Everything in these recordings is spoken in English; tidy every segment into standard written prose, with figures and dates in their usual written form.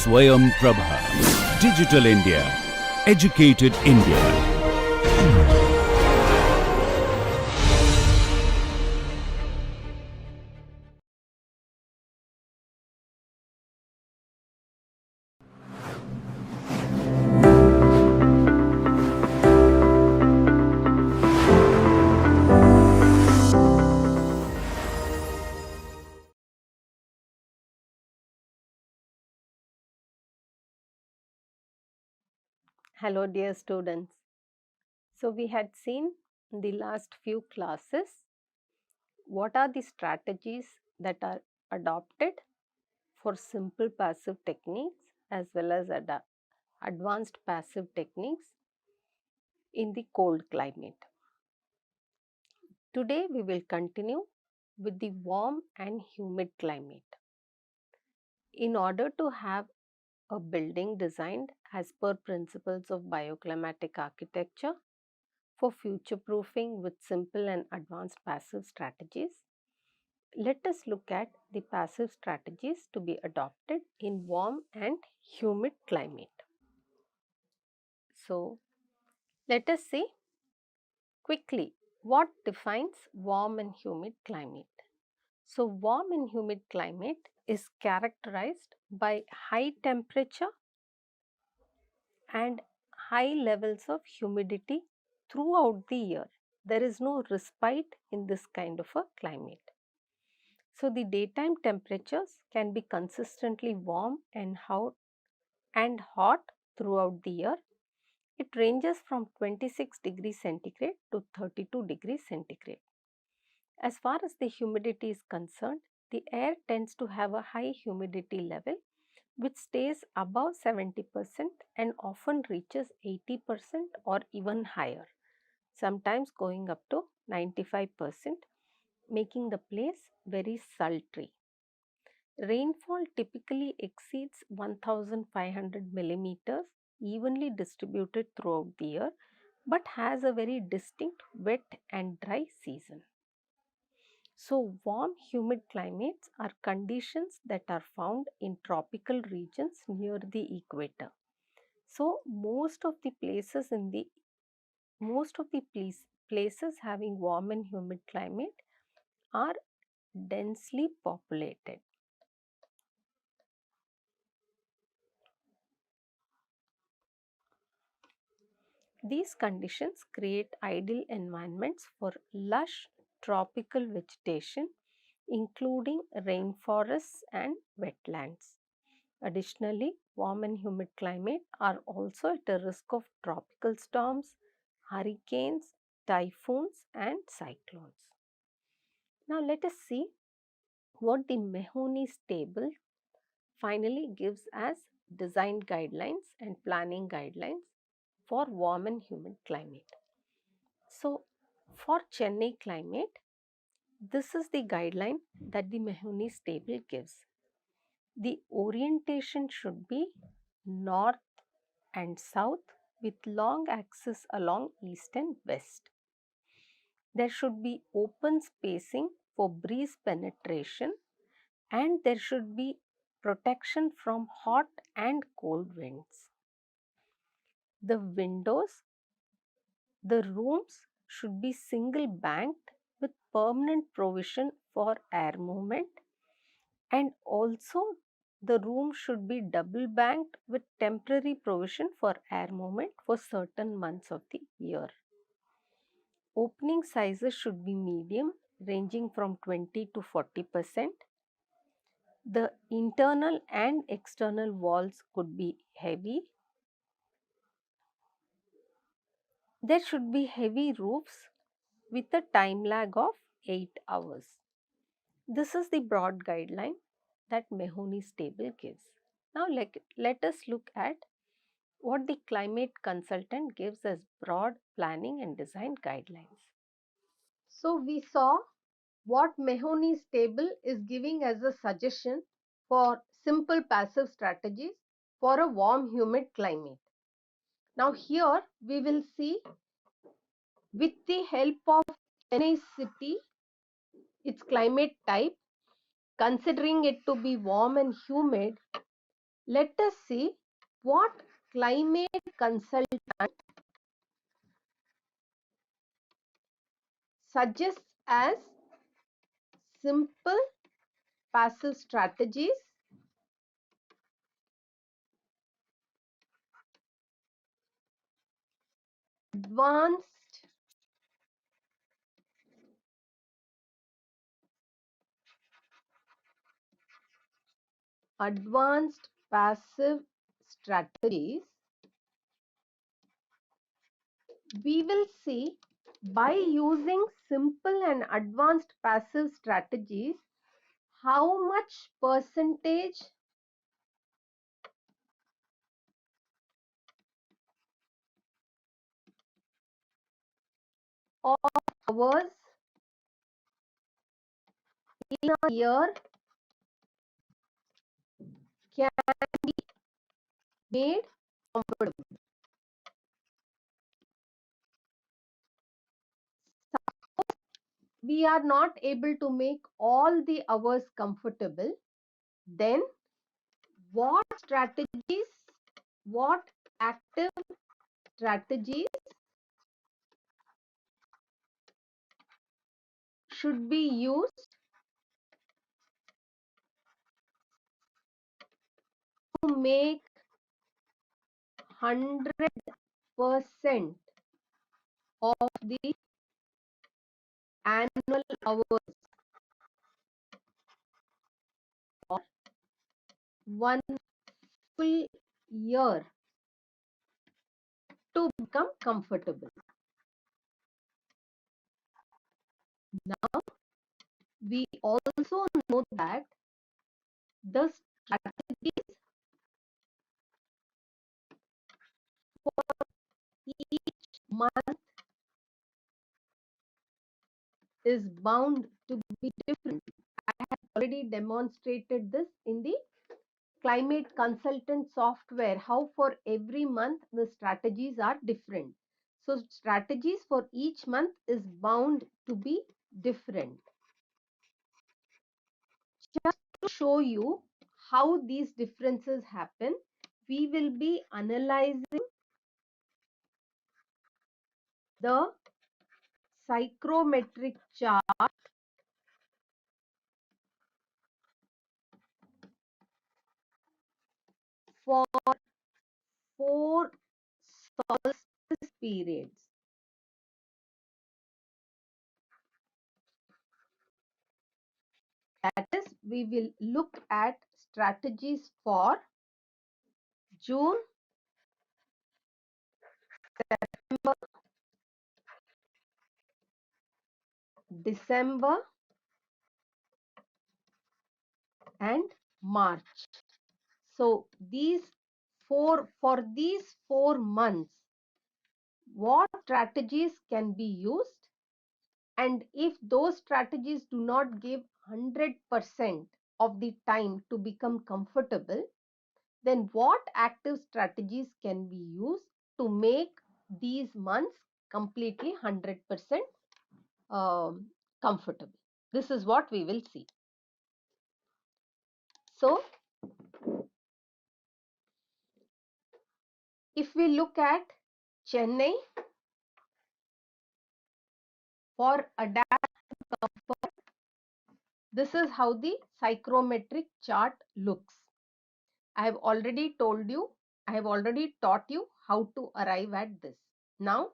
Swayam Prabha. Digital India. Educated India. Hello dear students. So we had seen in the last few classes what are the strategies that are adopted for simple passive techniques as well as advanced passive techniques in the cold climate. Today we will continue with the warm and humid climate. In order to have a building designed as per principles of bioclimatic architecture, for future proofing with simple and advanced passive strategies, let us look at the passive strategies to be adopted in warm and humid climate. So, let us see quickly what defines warm and humid climate. So, warm and humid climate is characterized by high temperature and high levels of humidity throughout the year. There is no respite in this kind of a climate. So, the daytime temperatures can be consistently warm and hot throughout the year. It ranges from 26 degrees centigrade to 32 degrees centigrade. As far as the humidity is concerned, the air tends to have a high humidity level which stays above 70% and often reaches 80% or even higher, sometimes going up to 95%, making the place very sultry. Rainfall typically exceeds 1500 millimeters, evenly distributed throughout the year, but has a very distinct wet and dry season. So, warm, humid climates are conditions that are found in tropical regions near the equator. So, most of the places having warm and humid climate are densely populated. These conditions create ideal environments for lush tropical vegetation, including rainforests and wetlands. Additionally, warm and humid climate are also at a risk of tropical storms, hurricanes, typhoons, and cyclones. Now, let us see what the Mahoney's table finally gives as design guidelines and planning guidelines for warm and humid climate. So, for Chennai climate, this is the guideline that the Mahoney's table gives. The orientation should be north and south with long axis along east and west. There should be open spacing for breeze penetration and there should be protection from hot and cold winds. The rooms should be single banked with permanent provision for air movement, and also the room should be double banked with temporary provision for air movement for certain months of the year. Opening sizes should be medium, ranging from 20 to 40%. The internal and external walls could be heavy. There should be heavy roofs with a time lag of 8 hours. This is the broad guideline that Mahoney's table gives. Now let us look at what the climate consultant gives as broad planning and design guidelines. So we saw what Mahoney's table is giving as a suggestion for simple passive strategies for a warm humid climate. Now here we will see, with the help of Chennai city, its climate type, considering it to be warm and humid, Let us see what climate consultant suggests as simple passive strategies, advanced passive strategies. We will see by using simple and advanced passive strategies how much percentage of hours in a year can be made comfortable. We are not able to make all the hours comfortable, then what strategies, what active strategies should be used to make 100% of the annual hours or one full year to become comfortable. Now, we also know that the strategies for each month is bound to be different. I have already demonstrated this in the climate consultant software, how for every month the strategies are different. So strategies for each month is bound to be different. Just to show you how these differences happen, we will be analyzing the psychrometric chart for 4 solstice periods. That is, we will look at strategies for June, September, December and March. So for these 4 months, what strategies can be used, and if those strategies do not give 100% of the time to become comfortable, then what active strategies can be used to make these months completely 100% comfortable. This is what we will see. So, if we look at Chennai, for adaptive comfort, this is how the psychrometric chart looks. I have already told you, I have already taught you how to arrive at this. Now,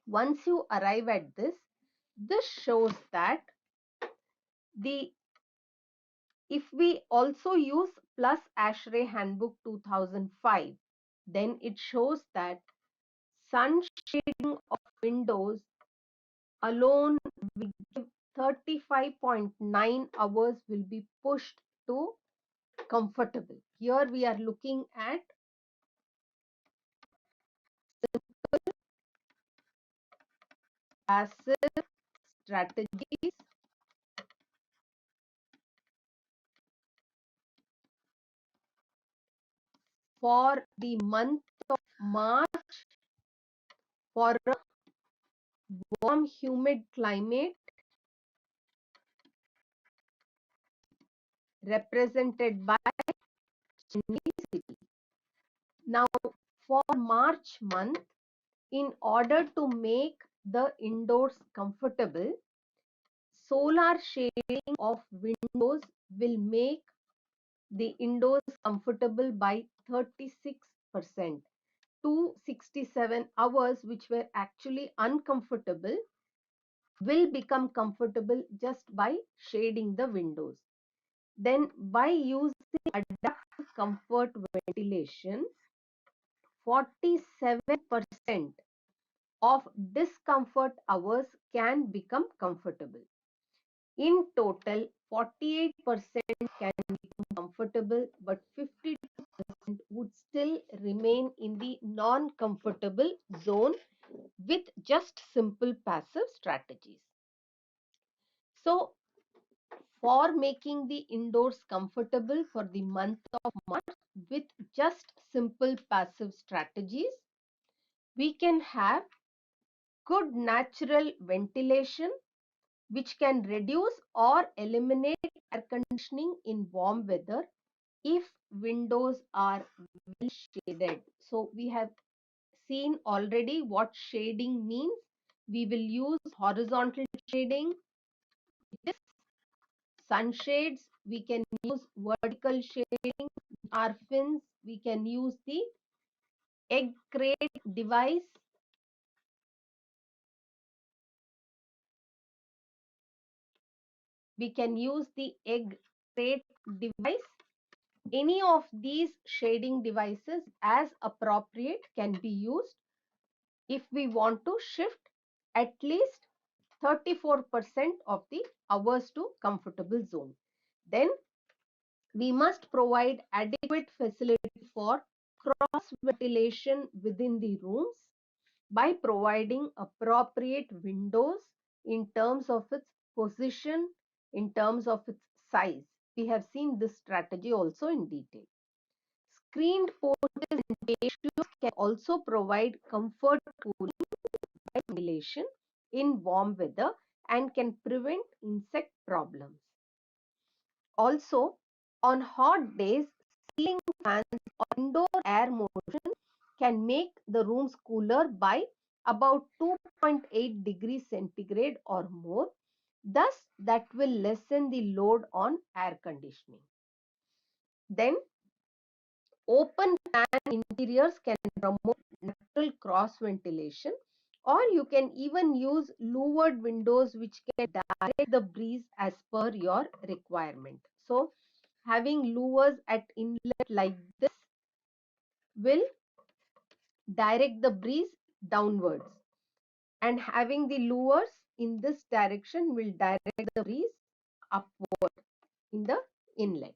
once you arrive at this, this shows that if we also use plus ASHRAE Handbook 2005, then it shows that sun shading of windows alone will give 35.9 hours will be pushed to comfortable. Here we are looking at simple passive strategies for the month of March for a warm humid climate represented by Chennai city. Now, for March month, in order to make the indoors comfortable, solar shading of windows will make the indoors comfortable by 36%. 267 hours which were actually uncomfortable will become comfortable just by shading the windows. Then by using adaptive comfort ventilation, 47% of discomfort hours can become comfortable. In total, 48% can become comfortable, but 52% would still remain in the non-comfortable zone with just simple passive strategies. So, for making the indoors comfortable for the month of March with just simple passive strategies, we can have good natural ventilation, which can reduce or eliminate air conditioning in warm weather if windows are well shaded. So we have seen already what shading means. We will use horizontal shading, which is sunshades. We can use vertical shading, our fins. We can use the egg crate device. We can use the egg crate device. Any of these shading devices as appropriate can be used if we want to shift at least 34% of the hours to comfortable zone. Then we must provide adequate facility for cross ventilation within the rooms by providing appropriate windows in terms of its position, in terms of its size. We have seen this strategy also in detail. Screened porches and patios can also provide comfort cooling by ventilation in warm weather and can prevent insect problems. Also, on hot days, ceiling fans or indoor air motion can make the rooms cooler by about 2.8 degrees centigrade or more. Thus, that will lessen the load on air conditioning. Then, open plan interiors can promote natural cross ventilation, or you can even use louvered windows which can direct the breeze as per your requirement. So, having louvers at inlet like this will direct the breeze downwards, and having the louvers in this direction will direct the breeze upward in the inlet.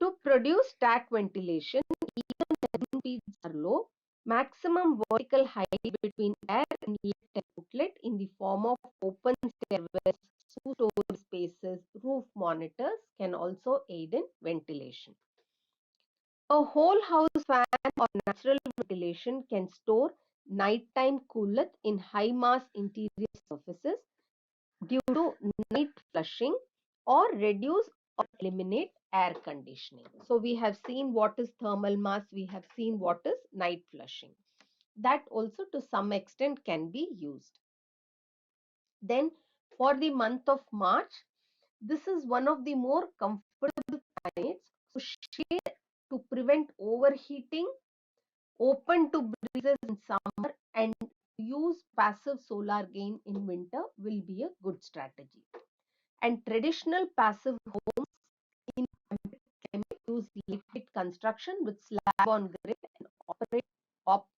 To produce stack ventilation, even when speeds are low, maximum vertical height between air inlet and outlet in the form of open stairways, two-story spaces, roof monitors can also aid in ventilation. A whole house fan or natural ventilation can store nighttime coolth in high mass interior surfaces due to night flushing or reduce or eliminate air conditioning. So we have seen what is thermal mass, we have seen what is night flushing. That also to some extent can be used. Then for the month of March, this is one of the more comfortable climates. So shade to prevent overheating, open to breezes in summer, and use passive solar gain in winter will be a good strategy. And traditional passive homes in climate use lightweight construction with slab on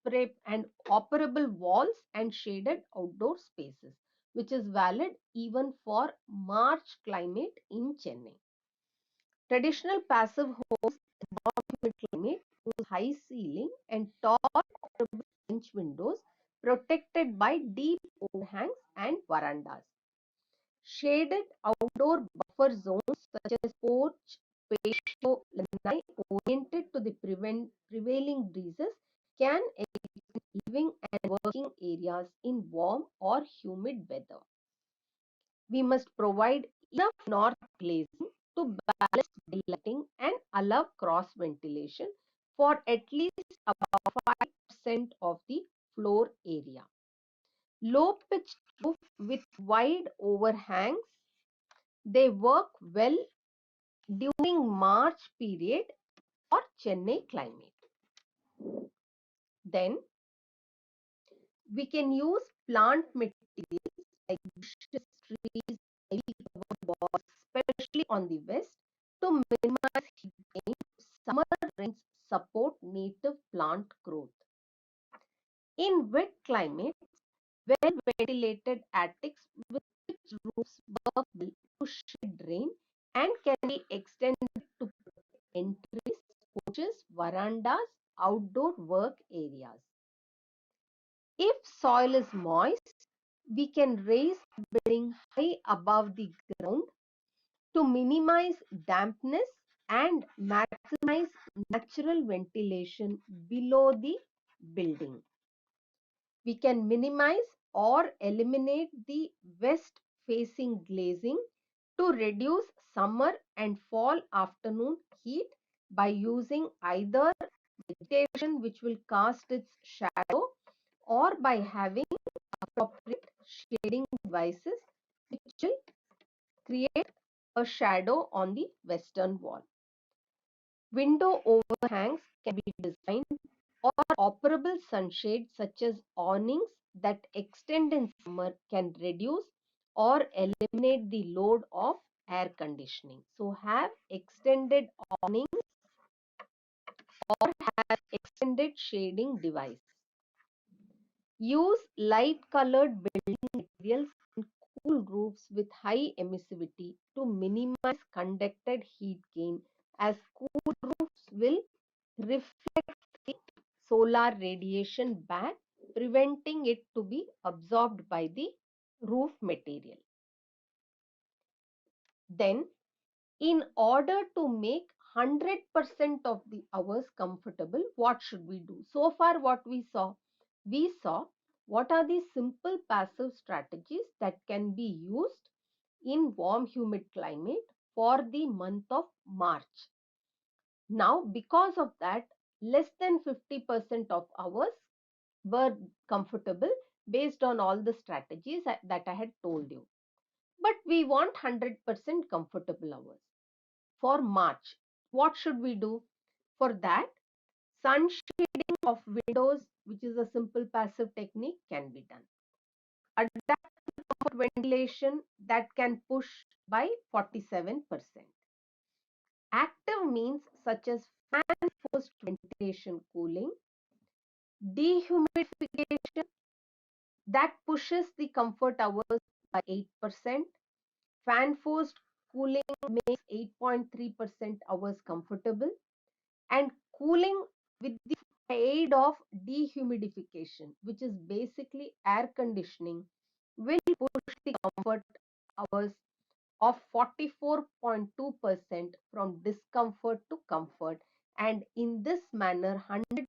grade and operable walls and shaded outdoor spaces, which is valid even for March climate in Chennai. Traditional passive homes in warm-humid climate use high ceiling and tall operable French windows protected by deep overhangs and verandas. Shaded outdoor buffer zones such as porch, patio, lanai oriented to the prevailing breezes can extend living and working areas in warm or humid weather. We must provide enough north glazing to balance daylighting and allow cross ventilation for at least about 5% of the floor area. Low pitched roof with wide overhangs, they work well during March period or Chennai climate. Then we can use plant materials like bushes, trees, ivy covered walls, especially on the west, to minimize heat gain. Summer rains support native plant growth. In wet climates, well ventilated attics with pitched roofs work well to shed rain and can be extended to entries, porches, verandas, outdoor work areas. If soil is moist, we can raise the building high above the ground to minimize dampness and maximize natural ventilation below the building. We can minimize or eliminate the west facing glazing to reduce summer and fall afternoon heat by using either vegetation which will cast its shadow or by having appropriate shading devices which will create a shadow on the western wall. Window overhangs can be designed or operable sunshades such as awnings that extend in summer can reduce or eliminate the load of air conditioning. So have extended awnings or have extended shading device. Use light colored building materials and cool roofs with high emissivity to minimize conducted heat gain, as cool roofs will reflect the solar radiation back, preventing it to be absorbed by the roof material. Then, in order to make 100% of the hours comfortable, what should we do? So far, what we saw what are the simple passive strategies that can be used in warm, humid climate for the month of March. Now, because of that, less than 50% of hours were comfortable based on all the strategies that I had told you. But we want 100% comfortable hours. For March, what should we do? For that, sun shading of windows, which is a simple passive technique, can be done. Adaptive comfort ventilation that can push by 47%. Active means such as fan forced ventilation cooling, dehumidification that pushes the comfort hours by 8%. Fan forced cooling makes 8.3% hours comfortable, and cooling with the aid of dehumidification, which is basically air conditioning, will push the comfort hours of 44.2% from discomfort to comfort, and in this manner 100%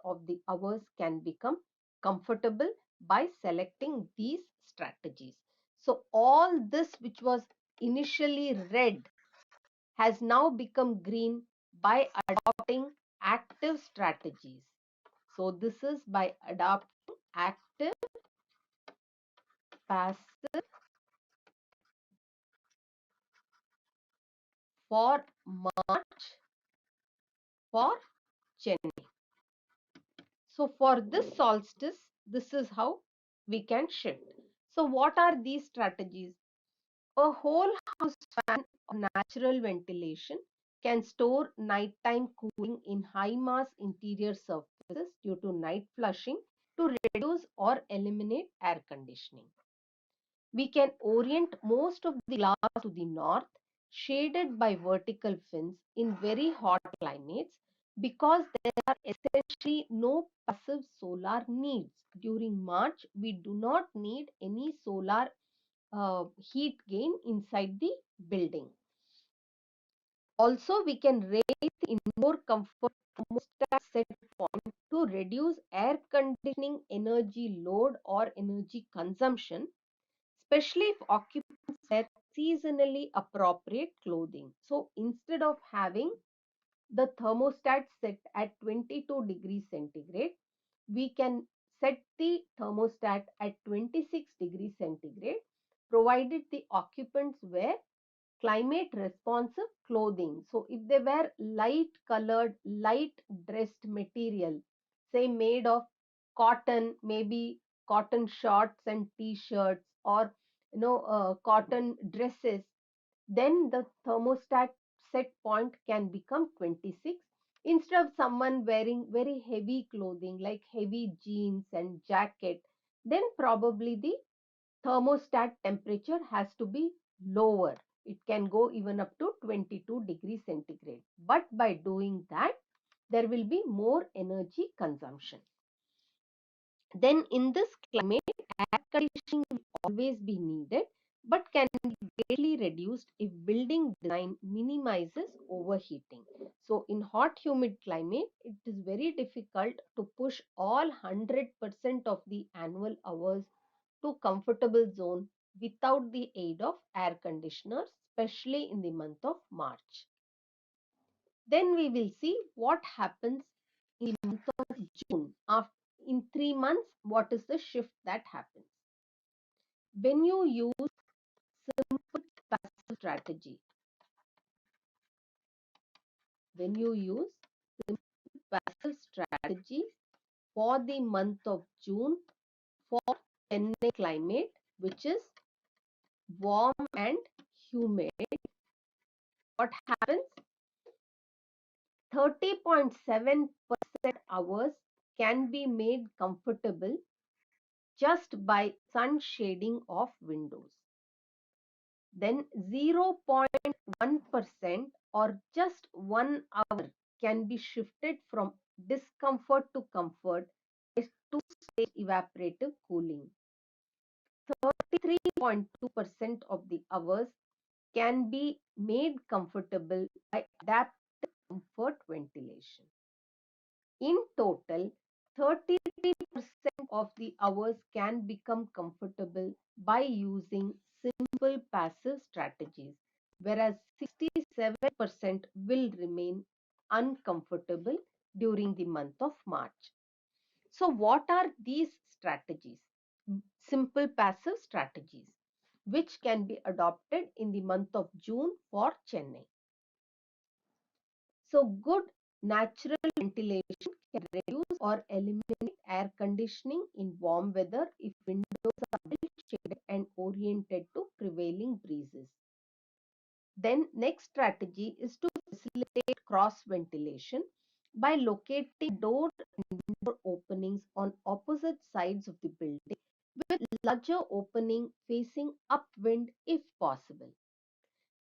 of the hours can become comfortable by selecting these strategies. So all this which was initially red has now become green by adopting active strategies. So this is by adopting active, passive for March, for Chennai. So for this solstice, this is how we can shift. So what are these strategies? A whole house fan or natural ventilation can store nighttime cooling in high mass interior surfaces due to night flushing to reduce or eliminate air conditioning. We can orient most of the glass to the north, shaded by vertical fins in very hot climates, because there are essentially no passive solar needs. During March, we do not need any solar heat gain inside the building. Also, we can raise the indoor comfort thermostat set point to reduce air conditioning energy load or energy consumption, especially if occupants wear seasonally appropriate clothing. So instead of having the thermostat set at 22 degrees centigrade. We can set the thermostat at 26 degrees centigrade provided the occupants wear climate responsive clothing. So if they wear light colored, light dressed material, say made of cotton, maybe cotton shorts and t-shirts, or cotton dresses, then the thermostat set point can become 26. Instead of someone wearing very heavy clothing like heavy jeans and jacket, then probably the thermostat temperature has to be lower. It can go even up to 22 degrees centigrade. But by doing that, there will be more energy consumption. Then in this climate, air conditioning will always be needed, but can be greatly reduced if building design minimizes overheating. So in hot humid climate, it is very difficult to push all 100% of the annual hours to comfortable zone without the aid of air conditioners, especially in the month of March. Then we will see what happens in the month of June. In 3 months, what is the shift that happens? When you use simple passive strategy, when you use simple passive strategy for the month of June for Chennai climate, which is warm and humid, what happens? 30.7% hours can be made comfortable just by sun shading of windows. Then 0.1% or just 1 hour can be shifted from discomfort to comfort by two-stage evaporative cooling. 33.2% of the hours can be made comfortable by adaptive comfort ventilation. In total, 33% of the hours can become comfortable by using simple passive strategies, whereas 67% will remain uncomfortable during the month of March. So what are these strategies? Simple passive strategies, which can be adopted in the month of June for Chennai. So good natural ventilation can reduce or eliminate air conditioning in warm weather if windows are well shaded and oriented to prevailing breezes. Then next strategy is to facilitate cross ventilation by locating door and window openings on opposite sides of the building with larger opening facing upwind if possible.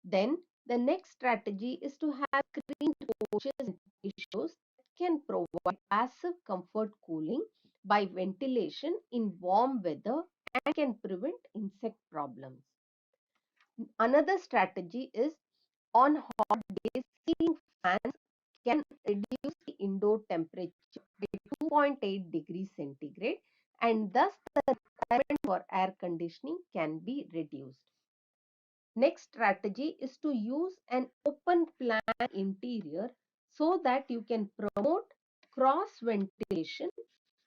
Then the next strategy is to have screened porches and patios that can provide passive comfort cooling by ventilation in warm weather and can prevent insect problems. Another strategy is on hot days, ceiling fans can reduce the indoor temperature by 2.8 degrees centigrade, and thus the requirement for air conditioning can be reduced. Next strategy is to use an open plan interior so that you can promote cross ventilation,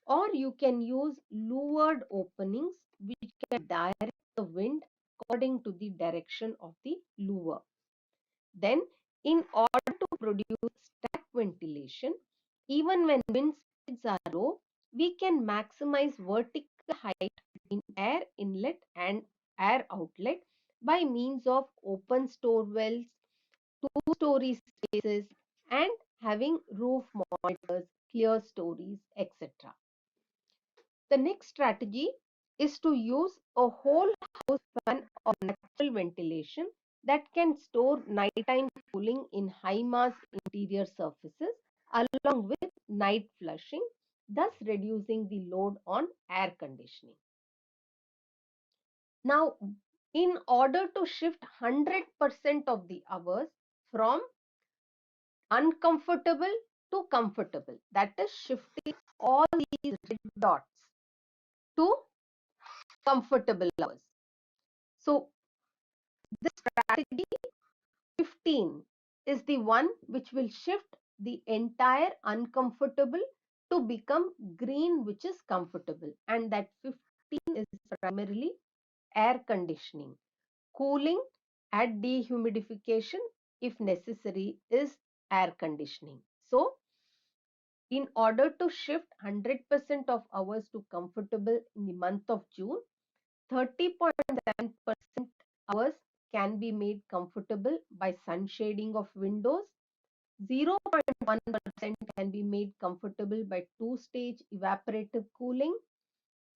or you can use louvered openings which can direct the wind according to the direction of the louver. Then in order to produce stack ventilation, even when wind speeds are low, we can maximize vertical height between air inlet and air outlet by means of open store wells, two-story spaces, and having roof monitors, clear stories, etc. The next strategy is to use a whole house fan or natural ventilation that can store nighttime cooling in high mass interior surfaces along with night flushing, thus reducing the load on air conditioning. Now, in order to shift 100% of the hours from uncomfortable to comfortable, that is shifting all these red dots to comfortable hours. So, this strategy 15 is the one which will shift the entire uncomfortable to become green, which is comfortable. And that 15 is primarily air conditioning. Cooling at dehumidification, if necessary, is air conditioning. So, in order to shift 100% of hours to comfortable in the month of June, 30.7% hours can be made comfortable by sun shading of windows. 0.1% can be made comfortable by two-stage evaporative cooling.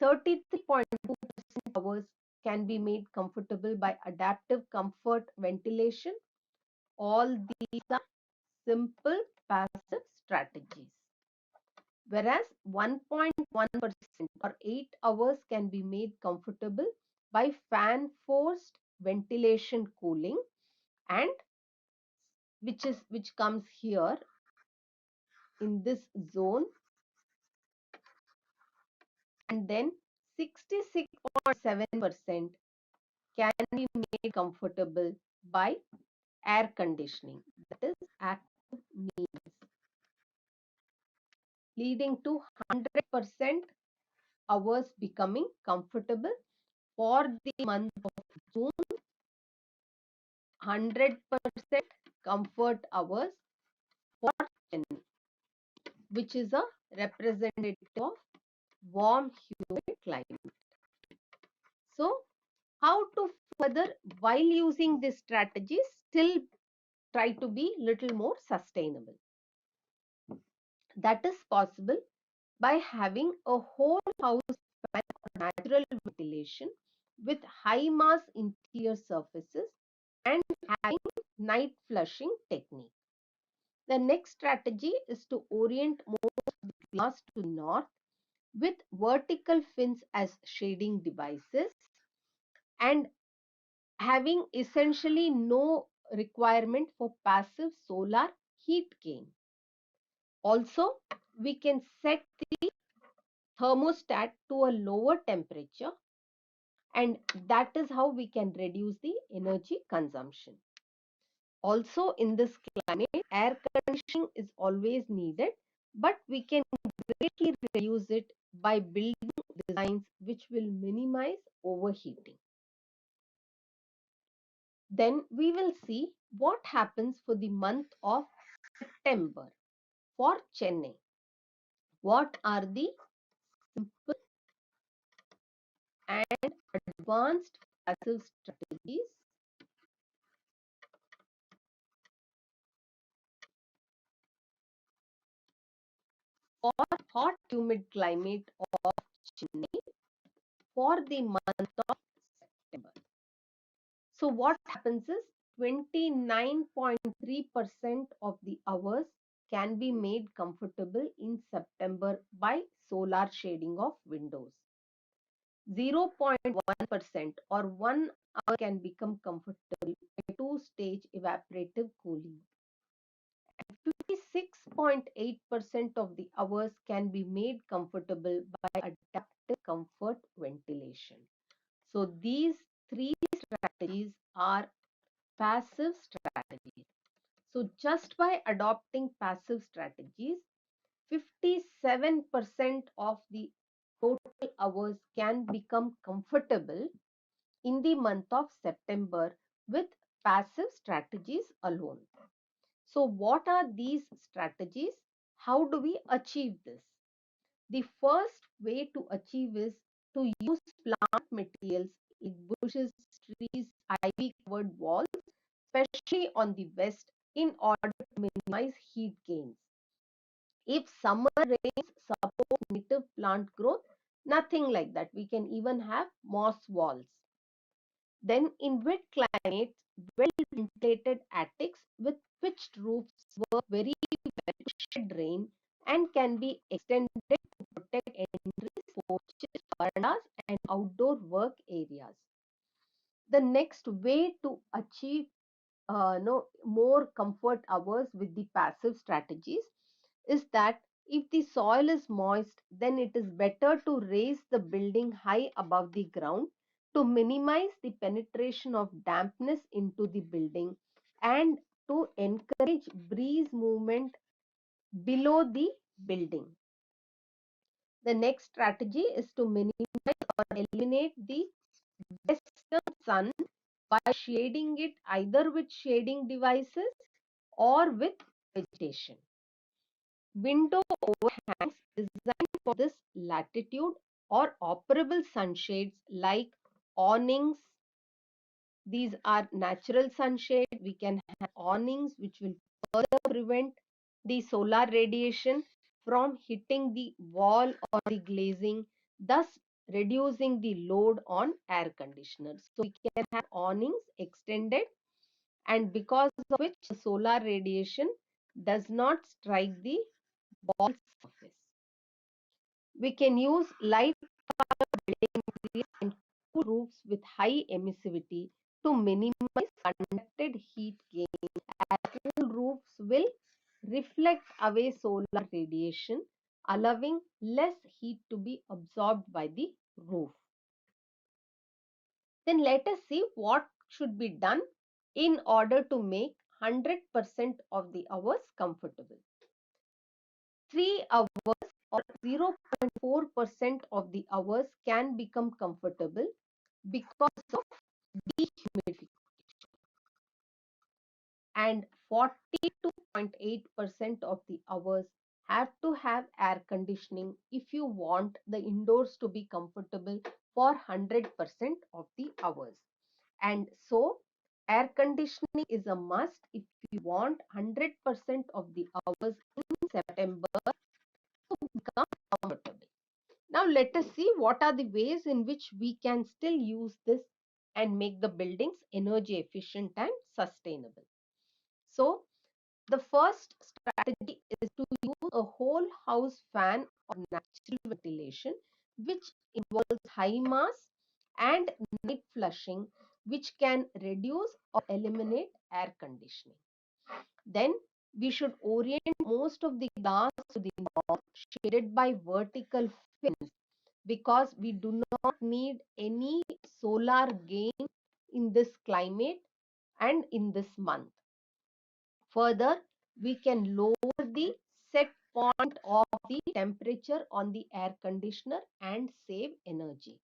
33.2% hours can be made comfortable by adaptive comfort ventilation. All these are simple passive strategies. Whereas 1.1% or 8 hours can be made comfortable by fan forced ventilation cooling, and which comes here in this zone, and then 66.7% can be made comfortable by air conditioning, that is active means, leading to 100% hours becoming comfortable for the month of June. 100% comfort hours for Chennai, which is a representative of warm, humid climate. So, how to further, while using this strategy, still try to be little more sustainable? That is possible by having a whole house fan or natural ventilation with high mass interior surfaces and having night flushing technique. The next strategy is to orient most of the glass to north with vertical fins as shading devices and having essentially no requirement for passive solar heat gain. Also, we can set the thermostat to a lower temperature, and that is how we can reduce the energy consumption. Also, in this climate, air conditioning is always needed, but we can greatly reduce it by building designs which will minimize overheating. Then we will see what happens for the month of September for Chennai. What are the simple and advanced passive strategies for hot humid climate of Chennai for the month of September? So what happens is 29.3% of the hours can be made comfortable in September by solar shading of windows. 0.1% or 1 hour can become comfortable by two-stage evaporative cooling. 56.8% of the hours can be made comfortable by adaptive comfort ventilation. So these three strategies are passive strategies. So just by adopting passive strategies, 57% of the total hours can become comfortable in the month of September with passive strategies alone. So what are these strategies? How do we achieve this? The first way to achieve is to use plant materials like bushes, trees, ivy covered walls, especially on the west, in order to minimize heat gains. If summer rains support native plant growth, nothing like that. We can even have moss walls. Then in wet climates, well-ventilated attics with pitched roofs work very well to shed rain and can be extended to protect entries, porches, verandas and outdoor work areas. The next way to achieve more comfort hours with the passive strategies is that if the soil is moist, then it is better to raise the building high above the ground to minimize the penetration of dampness into the building and to encourage breeze movement below the building. The next strategy is to minimize or eliminate the western sun by shading it either with shading devices or with vegetation. Window overhangs designed for this latitude or operable sunshades like awnings. These are natural sunshade. We can have awnings which will further prevent the solar radiation from hitting the wall or the glazing, thus reducing the load on air conditioners. So we can have awnings extended, and because of which the solar radiation does not strike the wall surface. We can use light building materials and cool roofs with high emissivity to minimize conducted heat gain, as cool roofs will reflect away solar radiation, allowing less heat to be absorbed by the roof. Then let us see what should be done in order to make 100% of the hours comfortable. 3 hours or 0.4% of the hours can become comfortable because of dehumidification, and 42.8% of the hours have to have air conditioning if you want the indoors to be comfortable for 100% of the hours. And so air conditioning is a must if you want 100% of the hours in September to become comfortable. Now let us see what are the ways in which we can still use this and make the buildings energy efficient and sustainable. So the first strategy is to use a whole house fan or natural ventilation, which involves high mass and night flushing, which can reduce or eliminate air conditioning. Then we should orient most of the glass to the north, shaded by vertical fins, because we do not need any solar gain in this climate and in this month. Further, we can lower the set point of the temperature on the air conditioner and save energy.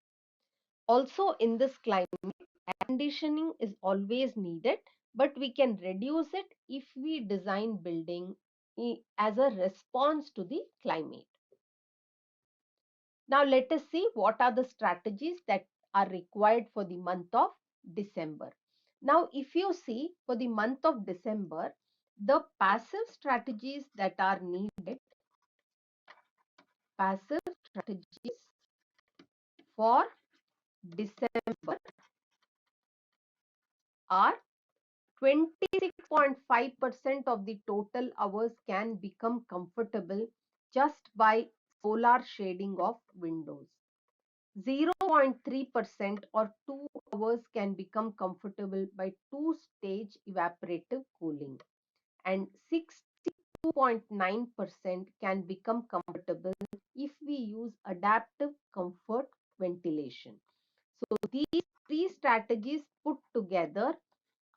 Also, in this climate, air conditioning is always needed, but we can reduce it if we design building as a response to the climate. Now let us see what are the strategies that are required for the month of December. Now if you see for the month of December, the passive strategies that are needed, passive strategies for December are 26.5% of the total hours can become comfortable just by solar shading of windows. 0.3% or 2 hours can become comfortable by two-stage evaporative cooling, and 62.9% can become comfortable if we use adaptive comfort ventilation. So these three strategies put together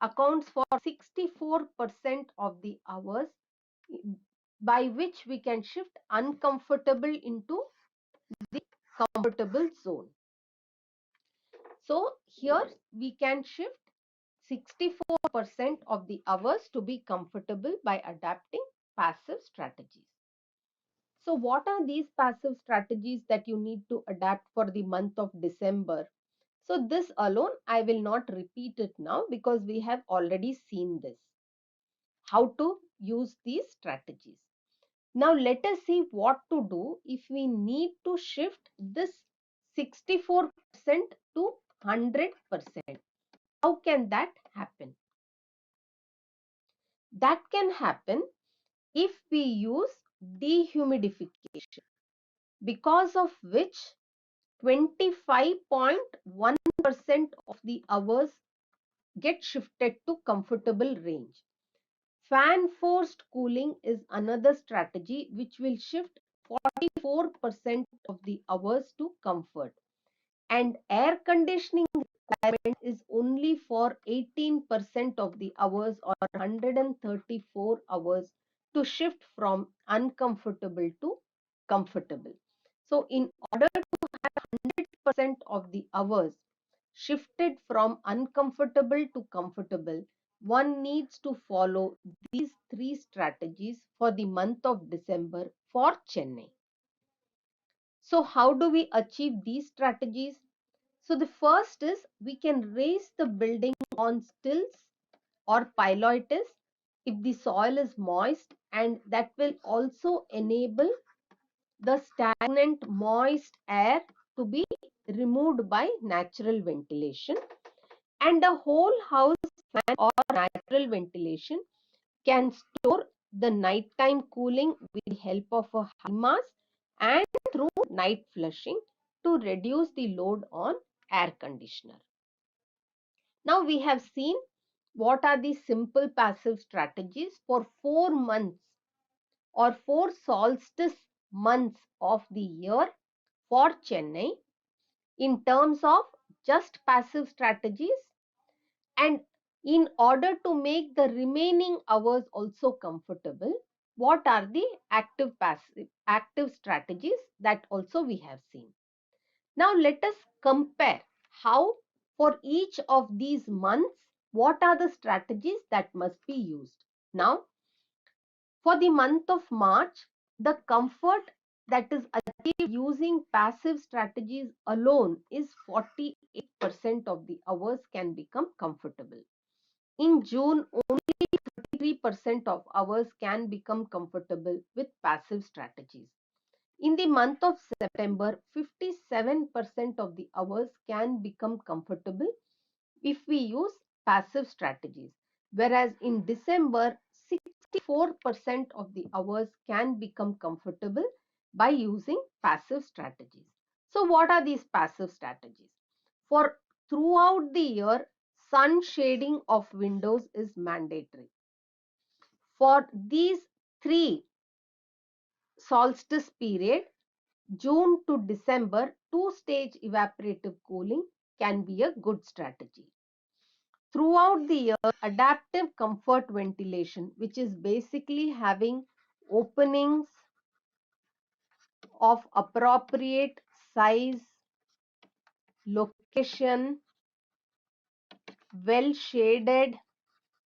accounts for 64% of the hours by which we can shift uncomfortable into the comfortable zone. So here we can shift 64% of the hours to be comfortable by adapting passive strategies. So what are these passive strategies that you need to adapt for the month of December? So this alone, I will not repeat it now because we have already seen this, how to use these strategies. Now let us see what to do if we need to shift this 64% to 100%. How can that happen? That can happen if we use dehumidification, because of which 25.1% of the hours get shifted to comfortable range. Fan forced cooling is another strategy which will shift 44% of the hours to comfort, and air conditioning requirement is only for 18% of the hours or 134 hours to shift from uncomfortable to comfortable. So in order to have 100% of the hours shifted from uncomfortable to comfortable, one needs to follow these three strategies for the month of December for Chennai. So how do we achieve these strategies? So the first is we can raise the building on stilts or pilotis if the soil is moist, and that will also enable the stagnant moist air to be removed by natural ventilation, and a whole house fan or natural ventilation can store the nighttime cooling with the help of a high mass and through night flushing to reduce the load on air conditioner. Now we have seen what are the simple passive strategies for 4 months or 4 solstice months of the year for Chennai in terms of just passive strategies, and in order to make the remaining hours also comfortable, what are the active strategies that also we have seen. Now let us compare how for each of these months what are the strategies that must be used. Now for the month of March, the comfort that is achieved using passive strategies alone is 48% of the hours can become comfortable. In June, only 33% of hours can become comfortable with passive strategies. In the month of September, 57% of the hours can become comfortable if we use passive strategies, whereas in December, 64% of the hours can become comfortable by using passive strategies. So what are these passive strategies? For throughout the year, sun shading of windows is mandatory. For these three solstice period, June to December, two-stage evaporative cooling can be a good strategy. Throughout the year, adaptive comfort ventilation, which is basically having openings of appropriate size, location, well shaded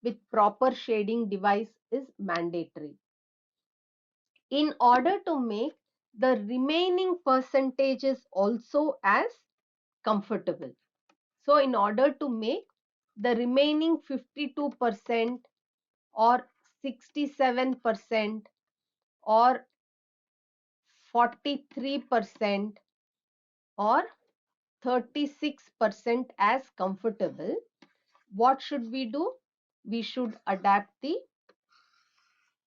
with proper shading device, is mandatory in order to make the remaining percentages also as comfortable. So in order to make the remaining 52% or 67% or 43% or 36% as comfortable, what should we do? We should adapt the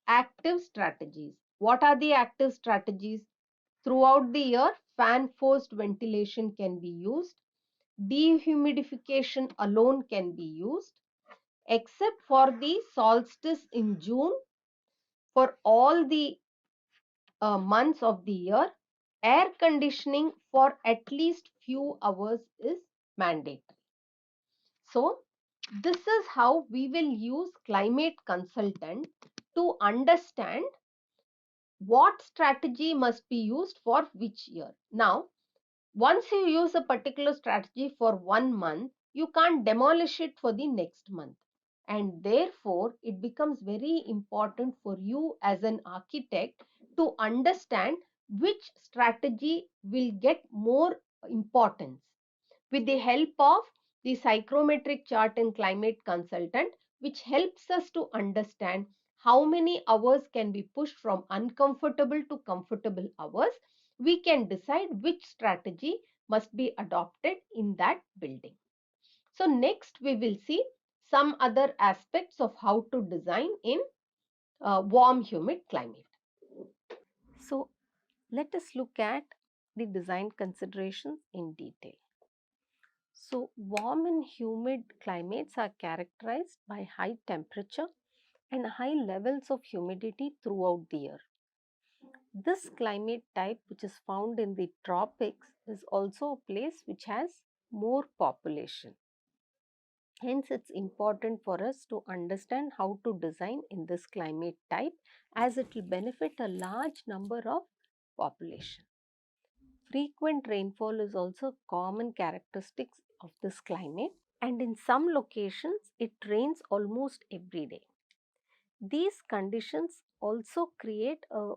active strategies. What are the active strategies? Throughout the year, fan forced ventilation can be used. Dehumidification alone can be used, except for the solstice in June. For all the months of the year, air conditioning for at least few hours is mandatory. So this is how we will use climate consultant to understand what strategy must be used for which year. Now, once you use a particular strategy for 1 month, you can't demolish it for the next month. And therefore, it becomes very important for you as an architect to understand which strategy will get more importance. With the help of the psychrometric chart and climate consultant, which helps us to understand how many hours can be pushed from uncomfortable to comfortable hours, we can decide which strategy must be adopted in that building. So next we will see some other aspects of how to design in warm humid climate. So let us look at the design considerations in detail. So warm and humid climates are characterized by high temperature and high levels of humidity throughout the year. This climate type, which is found in the tropics, is also a place which has more population. Hence, it's important for us to understand how to design in this climate type, as it will benefit a large number of population. Frequent rainfall is also common characteristics of this climate, and in some locations it rains almost every day. These conditions also create a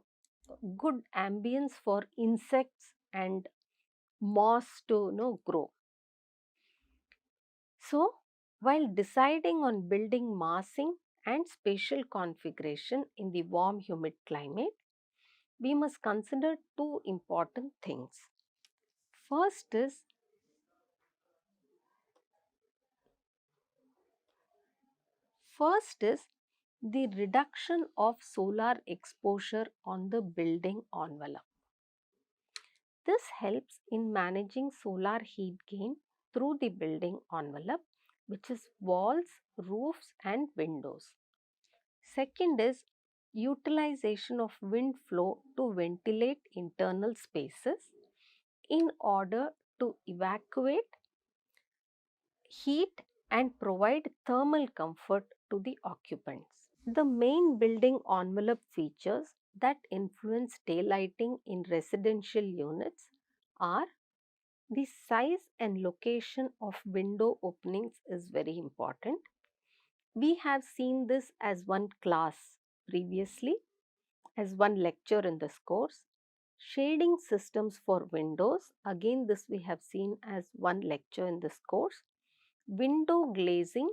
good ambience for insects and moss to grow. So, while deciding on building massing and spatial configuration in the warm humid climate, we must consider two important things. First is the reduction of solar exposure on the building envelope. This helps in managing solar heat gain through the building envelope, which is walls, roofs and windows. Second is utilization of wind flow to ventilate internal spaces in order to evacuate heat and provide thermal comfort to the occupants. The main building envelope features that influence daylighting in residential units are the size and location of window openings is very important. We have seen this as one class previously, as one lecture in this course. Shading systems for windows, again this we have seen as one lecture in this course. Window glazing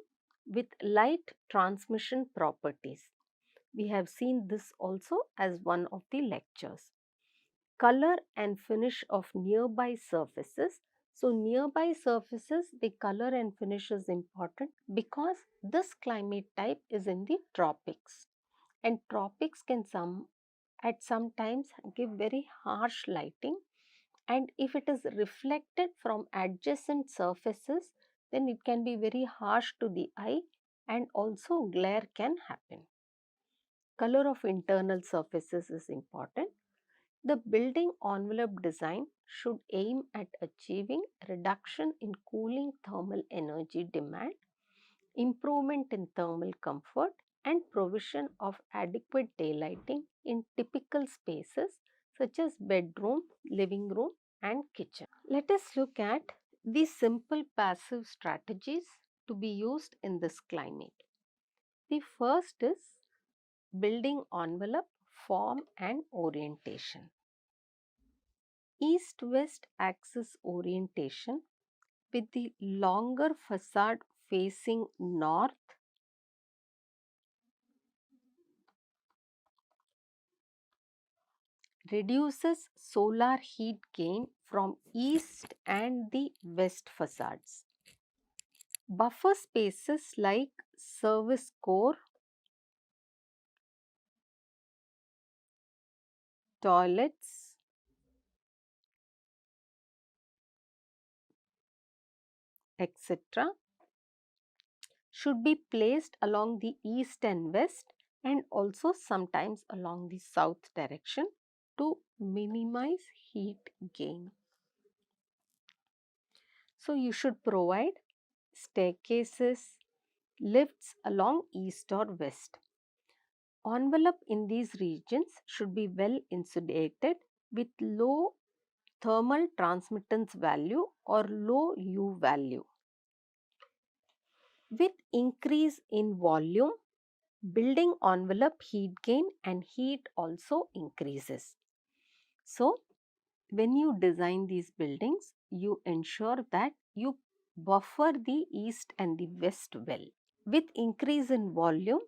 with light transmission properties, we have seen this also as one of the lectures. Color and finish of nearby surfaces. So, nearby surfaces, the color and finish is important because this climate type is in the tropics, and tropics can at some times give very harsh lighting, and if it is reflected from adjacent surfaces, then it can be very harsh to the eye and also glare can happen. Color of internal surfaces is important. The building envelope design should aim at achieving reduction in cooling thermal energy demand, improvement in thermal comfort, and provision of adequate daylighting in typical spaces such as bedroom, living room, and kitchen. Let us look at the simple passive strategies to be used in this climate. The first is building envelope form and orientation. East-west axis orientation with the longer facade facing north reduces solar heat gain from east and the west facades. Buffer spaces like service core, toilets, etc. should be placed along the east and west, and also sometimes along the south direction to minimize heat gain. So, you should provide staircases, lifts along east or west. Envelope in these regions should be well insulated with low thermal transmittance value or low U value. With increase in volume, building envelope heat gain and heat also increases. So, when you design these buildings, you ensure that you buffer the east and the west well. With increase in volume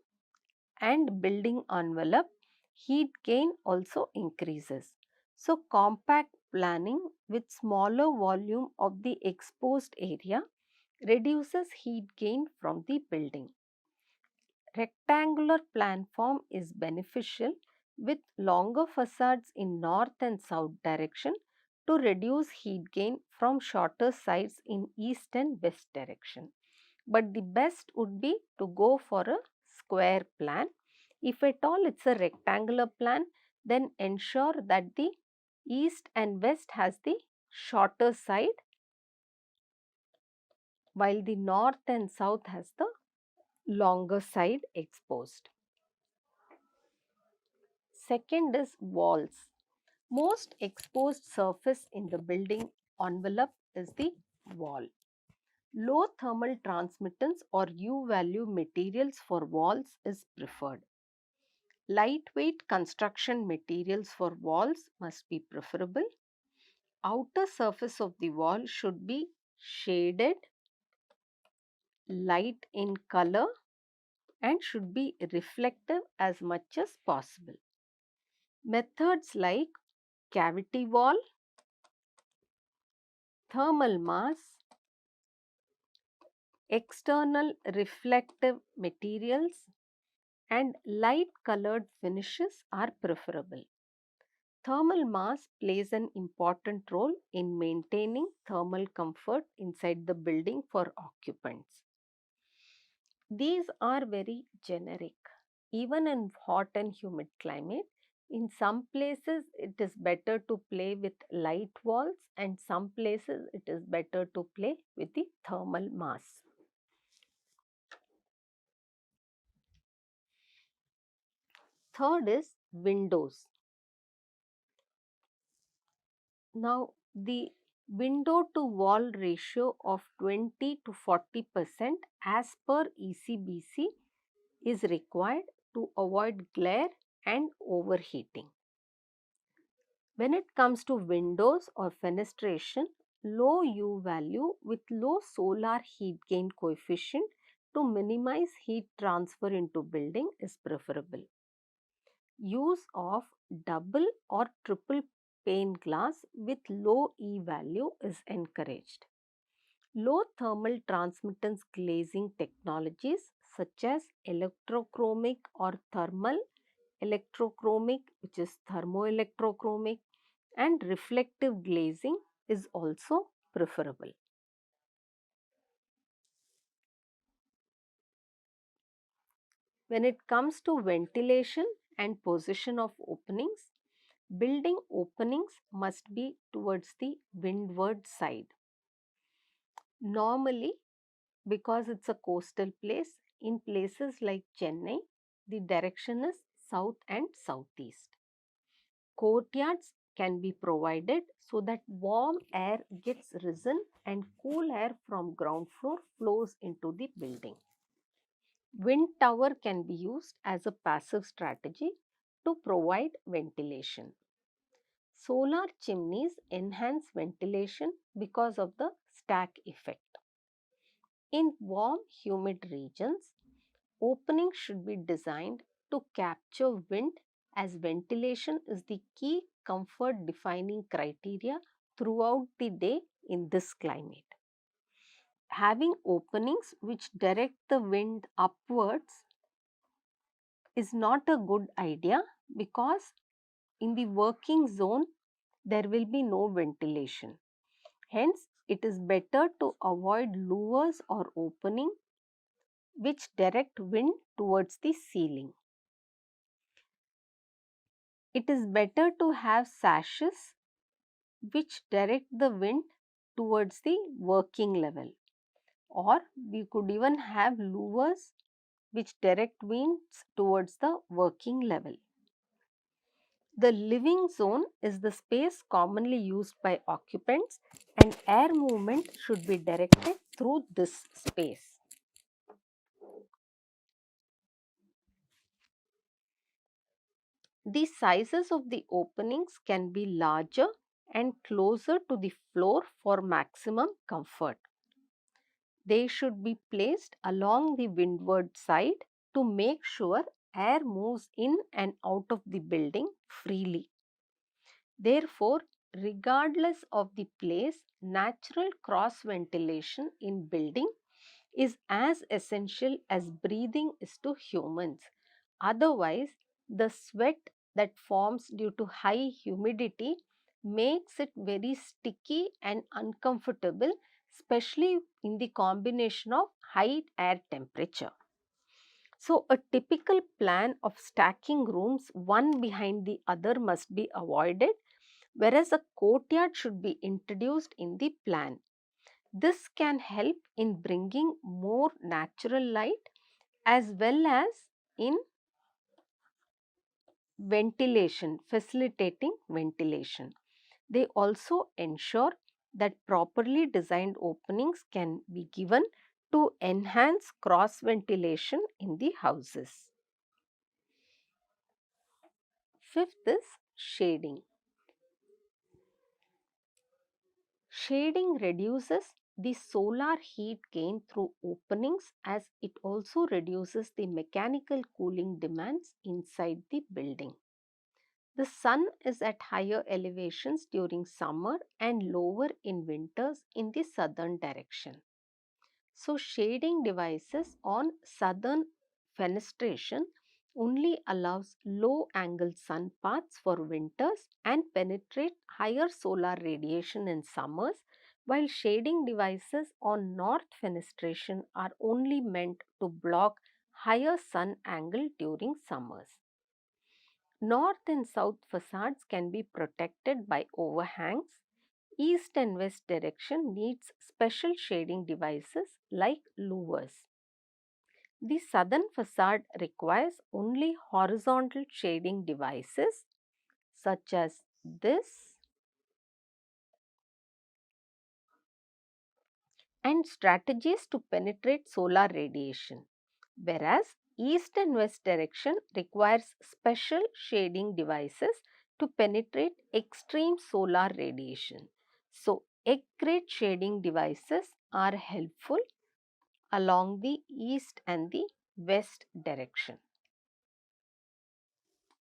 and building envelope, heat gain also increases. So, compact planning with smaller volume of the exposed area reduces heat gain from the building. Rectangular plan form is beneficial with longer facades in north and south direction to reduce heat gain from shorter sides in east and west direction. But the best would be to go for a square plan. If at all it's a rectangular plan, then ensure that the east and west has the shorter side while the north and south has the longer side exposed. Second is walls. Most exposed surface in the building envelope is the wall. Low thermal transmittance or U value materials for walls is preferred. Lightweight construction materials for walls must be preferable. Outer surface of the wall should be shaded, light in color, and should be reflective as much as possible. Methods like cavity wall, thermal mass, external reflective materials, and light colored finishes are preferable. Thermal mass plays an important role in maintaining thermal comfort inside the building for occupants. These are very generic. Even in hot and humid climate, in some places it is better to play with light walls and some places it is better to play with the thermal mass. Third is windows. Now, the window to wall ratio of 20 to 40% as per ECBC is required to avoid glare and overheating. When it comes to windows or fenestration, low U value with low solar heat gain coefficient to minimize heat transfer into building is preferable. Use of double or triple pane glass with low E value is encouraged. Low thermal transmittance glazing technologies such as electrochromic or thermal electrochromic, which is thermoelectrochromic, and reflective glazing is also preferable. When it comes to ventilation and position of openings, building openings must be towards the windward side. Normally, because it's a coastal place, in places like Chennai, the direction is south and southeast. Courtyards can be provided so that warm air gets risen and cool air from ground floor flows into the building. Wind tower can be used as a passive strategy to provide ventilation. Solar chimneys enhance ventilation because of the stack effect. In warm, humid regions, openings should be designed to capture wind as ventilation is the key comfort defining criteria throughout the day in this climate. Having openings which direct the wind upwards is not a good idea because in the working zone there will be no ventilation. Hence, it is better to avoid louvers or opening which direct wind towards the ceiling. It is better to have sashes which direct the wind towards the working level, or we could even have louvers which direct winds towards the working level. The living zone is the space commonly used by occupants and air movement should be directed through this space. The sizes of the openings can be larger and closer to the floor for maximum comfort. They should be placed along the windward side to make sure air moves in and out of the building freely. Therefore, regardless of the place, natural cross ventilation in building is as essential as breathing is to humans. Otherwise, the sweat that forms due to high humidity makes it very sticky and uncomfortable, especially in the combination of high air temperature. So, a typical plan of stacking rooms one behind the other must be avoided, whereas a courtyard should be introduced in the plan. This can help in bringing more natural light as well as in ventilation, facilitating ventilation. They also ensure that properly designed openings can be given to enhance cross ventilation in the houses. Fifth is shading. Shading reduces the solar heat gain through openings as it also reduces the mechanical cooling demands inside the building. The sun is at higher elevations during summer and lower in winters in the southern direction. So, shading devices on southern fenestration only allows low angle sun paths for winters and penetrate higher solar radiation in summers, while shading devices on north fenestration are only meant to block higher sun angle during summers. North and south facades can be protected by overhangs. East and west direction needs special shading devices like louvers. The southern facade requires only horizontal shading devices such as this and strategies to penetrate solar radiation, whereas east and west direction requires special shading devices to penetrate extreme solar radiation. So, egg-grade shading devices are helpful along the east and the west direction.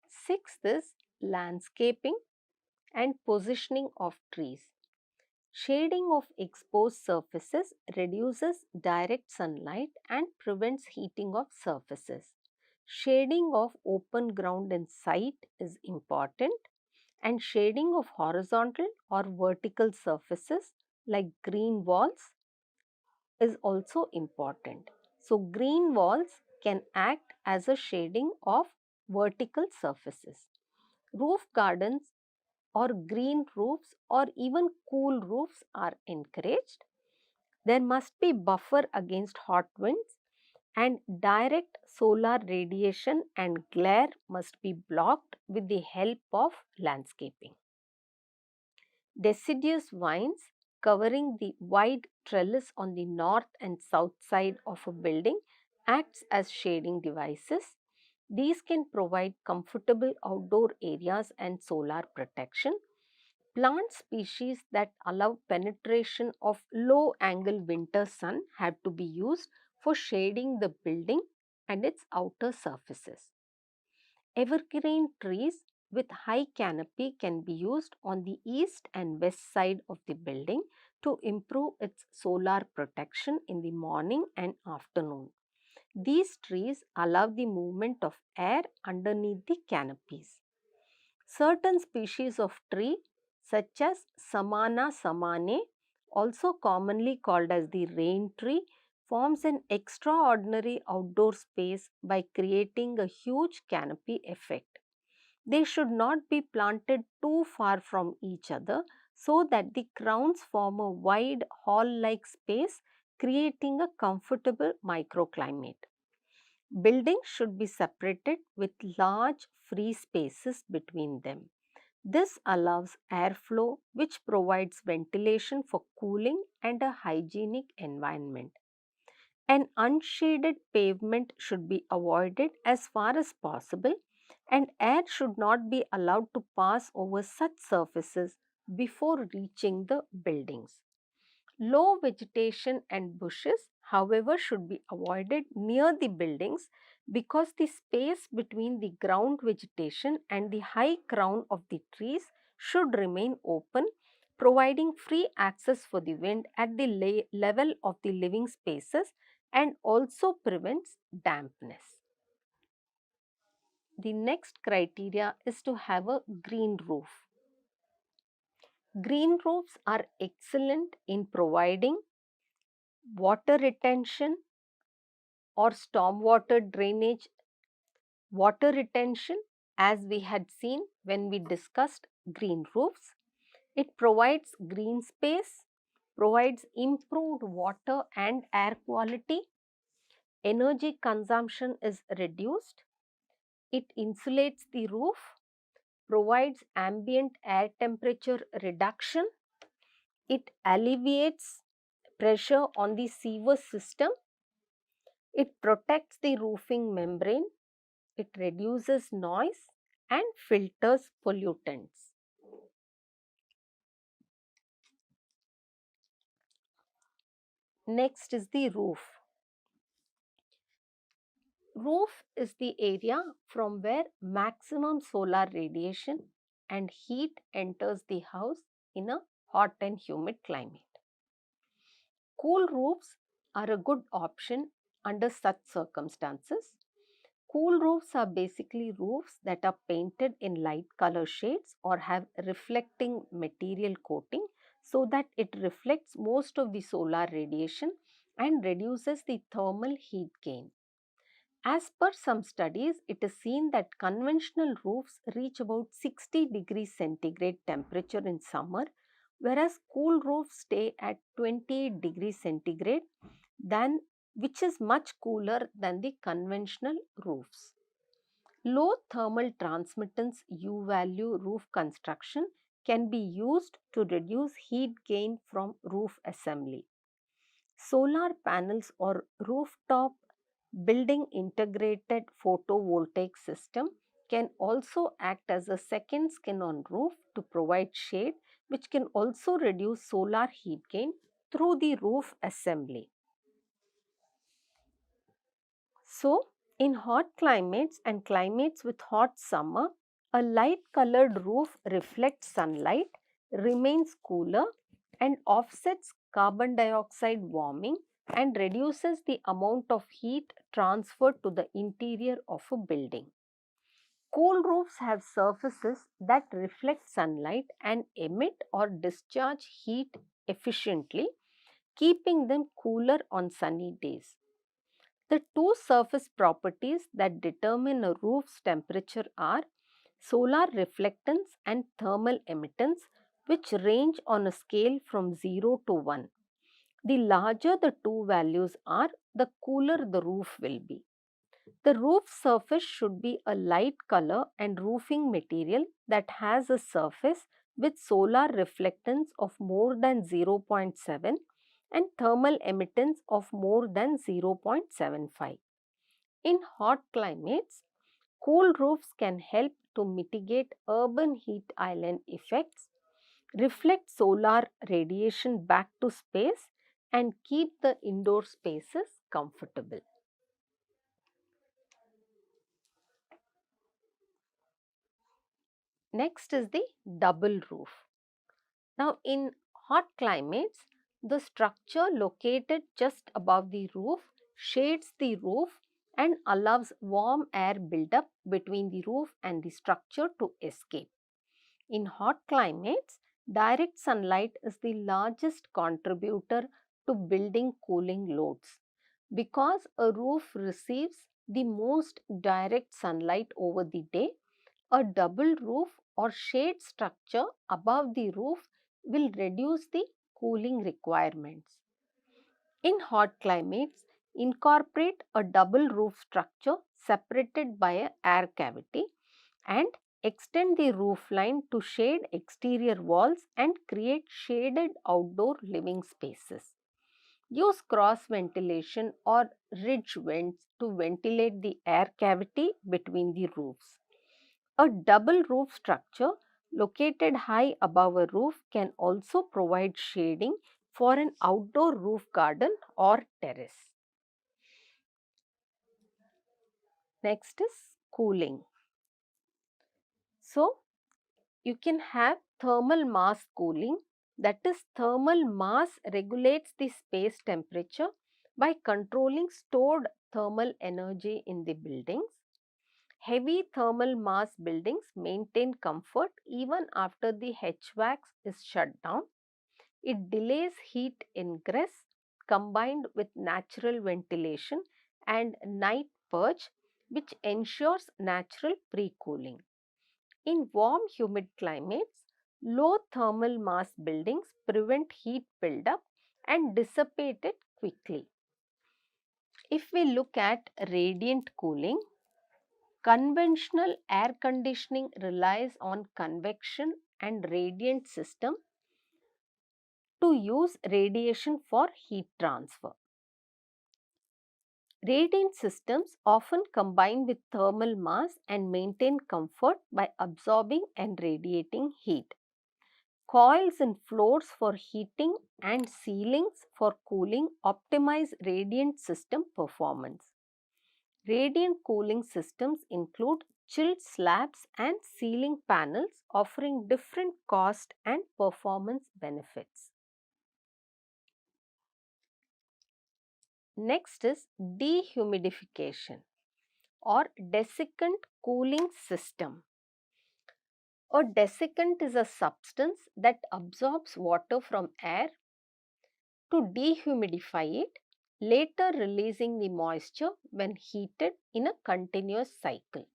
Sixth is landscaping and positioning of trees. Shading of exposed surfaces reduces direct sunlight and prevents heating of surfaces. Shading of open ground in sight is important, and shading of horizontal or vertical surfaces like green walls is also important. So, green walls can act as a shading of vertical surfaces. Roof gardens or green roofs or even cool roofs are encouraged. There must be buffer against hot winds and direct solar radiation and glare must be blocked with the help of landscaping. Deciduous vines covering the wide trellis on the north and south side of a building acts as shading devices. These can provide comfortable outdoor areas and solar protection. Plant species that allow penetration of low angle winter sun have to be used for shading the building and its outer surfaces. Evergreen trees with high canopy can be used on the east and west side of the building to improve its solar protection in the morning and afternoon. These trees allow the movement of air underneath the canopies. Certain species of tree such as Samana samane, also commonly called as the rain tree, forms an extraordinary outdoor space by creating a huge canopy effect. They should not be planted too far from each other so that the crowns form a wide hall-like space, creating a comfortable microclimate. Buildings should be separated with large free spaces between them. This allows airflow, which provides ventilation for cooling and a hygienic environment. An unshaded pavement should be avoided as far as possible, and air should not be allowed to pass over such surfaces before reaching the buildings. Low vegetation and bushes, however, should be avoided near the buildings because the space between the ground vegetation and the high crown of the trees should remain open, providing free access for the wind at the level of the living spaces and also prevents dampness. The next criteria is to have a green roof. Green roofs are excellent in providing water retention or stormwater drainage. Water retention, as we had seen when we discussed green roofs, it provides green space, provides improved water and air quality. Energy consumption is reduced. It insulates the roof, provides ambient air temperature reduction. It alleviates pressure on the sewer system. It protects the roofing membrane. It reduces noise and filters pollutants. Next is the roof. Roof is the area from where maximum solar radiation and heat enters the house in a hot and humid climate. Cool roofs are a good option under such circumstances. Cool roofs are basically roofs that are painted in light color shades or have reflecting material coating so that it reflects most of the solar radiation and reduces the thermal heat gain. As per some studies, it is seen that conventional roofs reach about 60 degrees centigrade temperature in summer, whereas cool roofs stay at 28 degrees centigrade, which is much cooler than the conventional roofs. Low thermal transmittance U value roof construction can be used to reduce heat gain from roof assembly. Solar panels or rooftop building integrated photovoltaic system can also act as a second skin on roof to provide shade, which can also reduce solar heat gain through the roof assembly. So, in hot climates and climates with hot summer, a light colored roof reflects sunlight, remains cooler, and offsets carbon dioxide warming and reduces the amount of heat transferred to the interior of a building. Cool roofs have surfaces that reflect sunlight and emit or discharge heat efficiently, keeping them cooler on sunny days. The two surface properties that determine a roof's temperature are solar reflectance and thermal emittance, which range on a scale from 0 to 1. The larger the two values are, the cooler the roof will be. The roof surface should be a light color and roofing material that has a surface with solar reflectance of more than 0.7 and thermal emittance of more than 0.75. In hot climates, cool roofs can help to mitigate urban heat island effects, reflect solar radiation back to space, and keep the indoor spaces comfortable. Next is the double roof. Now, in hot climates, the structure located just above the roof shades the roof and allows warm air buildup between the roof and the structure to escape. In hot climates, direct sunlight is the largest contributor to building cooling loads. Because a roof receives the most direct sunlight over the day, a double roof or shade structure above the roof will reduce the cooling requirements. In hot climates, incorporate a double roof structure separated by an air cavity and extend the roof line to shade exterior walls and create shaded outdoor living spaces. Use cross ventilation or ridge vents to ventilate the air cavity between the roofs. A double roof structure located high above a roof can also provide shading for an outdoor roof garden or terrace. Next is cooling. So, you can have thermal mass cooling, that is, thermal mass regulates the space temperature by controlling stored thermal energy in the buildings. Heavy thermal mass buildings maintain comfort even after the HVAC is shut down. It delays heat ingress combined with natural ventilation and night purge, which ensures natural pre-cooling. In warm humid climates, low thermal mass buildings prevent heat buildup and dissipate it quickly. If we look at radiant cooling, conventional air conditioning relies on convection and radiant system to use radiation for heat transfer. Radiant systems often combine with thermal mass and maintain comfort by absorbing and radiating heat. Coils in floors for heating and ceilings for cooling optimize radiant system performance. Radiant cooling systems include chilled slabs and ceiling panels offering different cost and performance benefits. Next is dehumidification or desiccant cooling system. A desiccant is a substance that absorbs water from air to dehumidify it, later releasing the moisture when heated in a continuous cycle.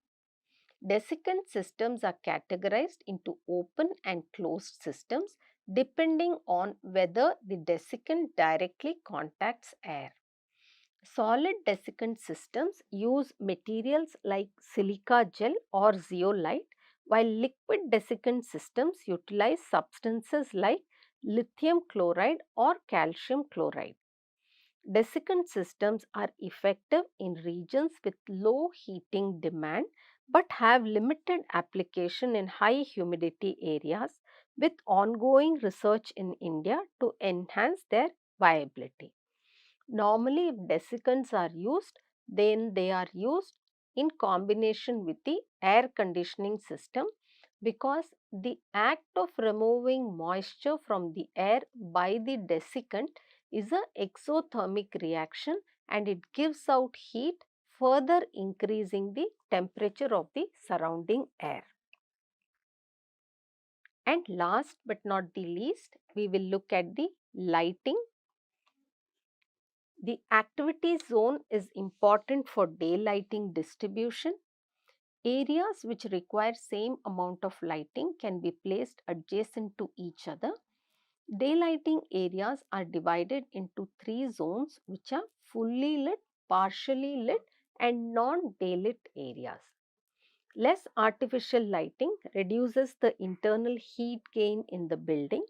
Desiccant systems are categorized into open and closed systems depending on whether the desiccant directly contacts air. Solid desiccant systems use materials like silica gel or zeolite, while liquid desiccant systems utilize substances like lithium chloride or calcium chloride. Desiccant systems are effective in regions with low heating demand but have limited application in high humidity areas, with ongoing research in India to enhance their viability. Normally, if desiccants are used, then they are used in combination with the air conditioning system, because the act of removing moisture from the air by the desiccant is an exothermic reaction and it gives out heat, further increasing the temperature of the surrounding air. And last but not the least, we will look at the lighting. The activity zone is important for daylighting distribution. Areas which require same amount of lighting can be placed adjacent to each other. Daylighting areas are divided into three zones, which are fully lit, partially lit and non-daylit areas. Less artificial lighting reduces the internal heat gain in the building.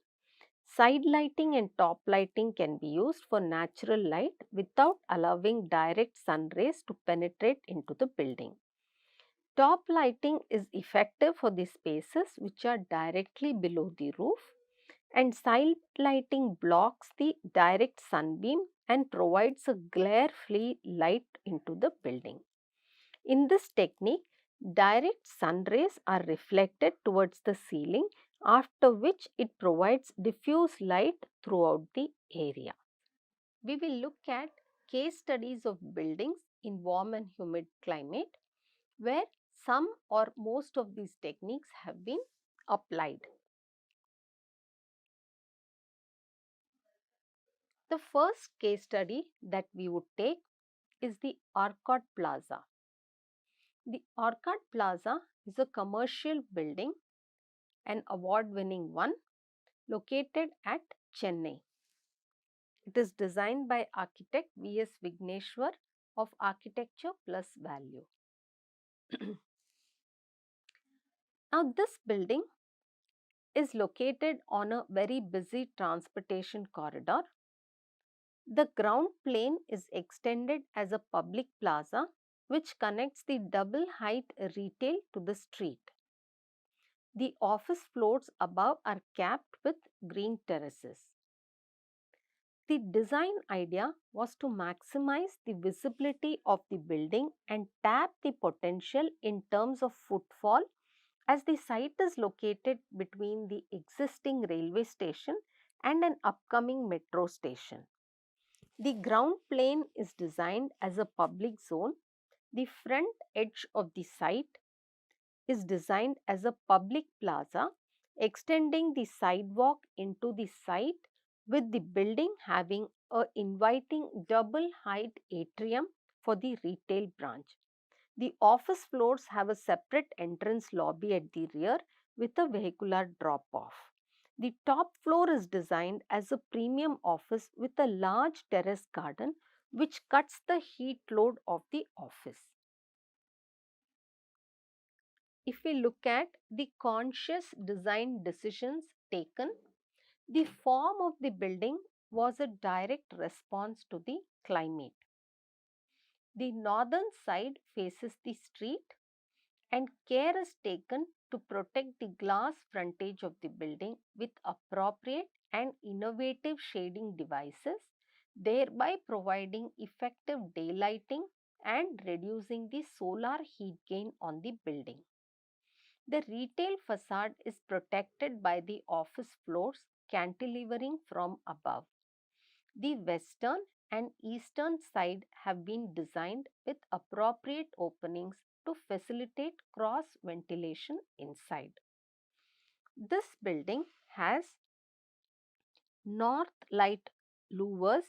Side lighting and top lighting can be used for natural light without allowing direct sun rays to penetrate into the building. Top lighting is effective for the spaces which are directly below the roof, and side lighting blocks the direct sunbeam and provides a glare-free light into the building. In this technique, direct sun rays are reflected towards the ceiling, after which it provides diffuse light throughout the area. We will look at case studies of buildings in warm and humid climate where some or most of these techniques have been applied. The first case study that we would take is the Arcot Plaza. The Arcot Plaza is a commercial building, an award-winning one, located at Chennai. It is designed by architect V.S. Vigneshwar of Architecture Plus Value. Now, this building is located on a very busy transportation corridor. The ground plane is extended as a public plaza which connects the double height retail to the street. The office floors above are capped with green terraces. The design idea was to maximize the visibility of the building and tap the potential in terms of footfall, as the site is located between the existing railway station and an upcoming metro station. The ground plane is designed as a public zone. The front edge of the site is designed as a public plaza, extending the sidewalk into the site, with the building having a inviting double height atrium for the retail branch. The office floors have a separate entrance lobby at the rear with a vehicular drop-off. The top floor is designed as a premium office with a large terrace garden which cuts the heat load of the office. If we look at the conscious design decisions taken, the form of the building was a direct response to the climate. The northern side faces the street and care is taken to protect the glass frontage of the building with appropriate and innovative shading devices, thereby providing effective daylighting and reducing the solar heat gain on the building. The retail facade is protected by the office floors cantilevering from above. The western and eastern side have been designed with appropriate openings to facilitate cross ventilation inside. This building has north light louvers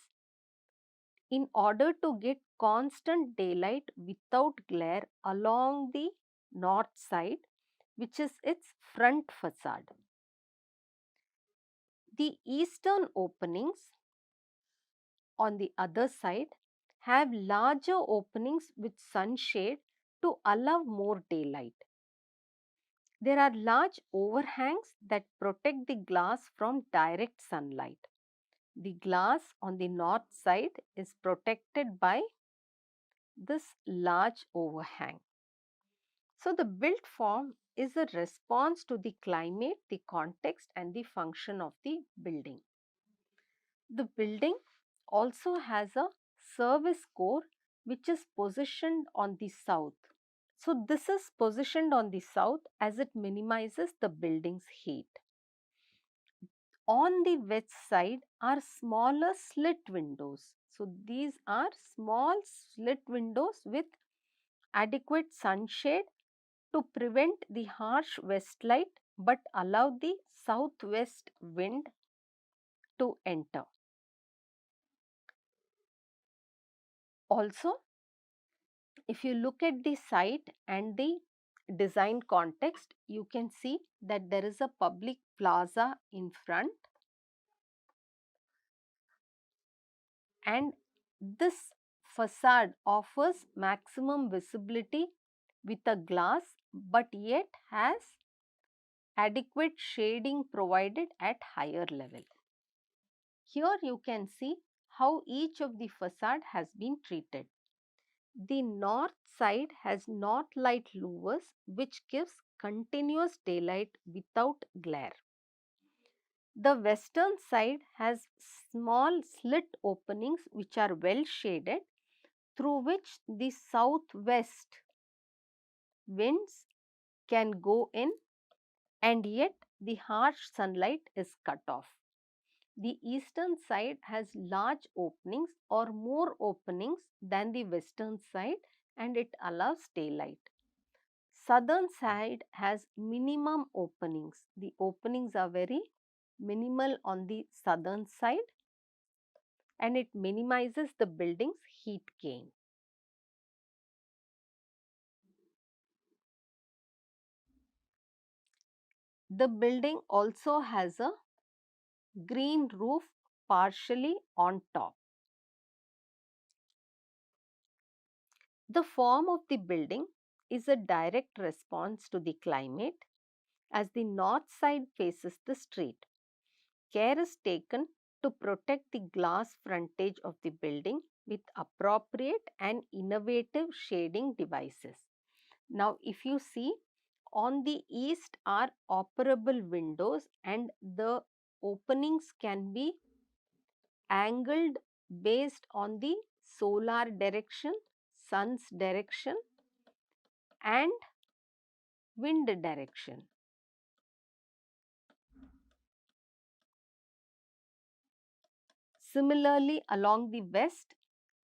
in order to get constant daylight without glare along the north side, which is its front facade. The eastern openings on the other side have larger openings with sunshade to allow more daylight. There are large overhangs that protect the glass from direct sunlight. The glass on the north side is protected by this large overhang. So, the built form is a response to the climate, the context, and the function of the building. The building also has a service core which is positioned on the south. So, this is positioned on the south as it minimizes the building's heat. On the west side are smaller slit windows. So, these are small slit windows with adequate sunshade to prevent the harsh west light but allow the southwest wind to enter. Also, if you look at the site and the design context, you can see that there is a public plaza in front, and this facade offers maximum visibility with a glass but yet has adequate shading provided at higher level. Here you can see how each of the facade has been treated. The north side has north light louvers which gives continuous daylight without glare. The western side has small slit openings which are well shaded through which the southwest winds can go in and yet the harsh sunlight is cut off. The eastern side has large openings or more openings than the western side and it allows daylight. Southern side has minimum openings. The openings are very minimal on the southern side and it minimizes the building's heat gain. The building also has a green roof partially on top. The form of the building is a direct response to the climate as the north side faces the street. Care is taken to protect the glass frontage of the building with appropriate and innovative shading devices. Now, if you see, on the east are operable windows and the openings can be angled based on the solar direction, sun's direction and wind direction. Similarly, along the west,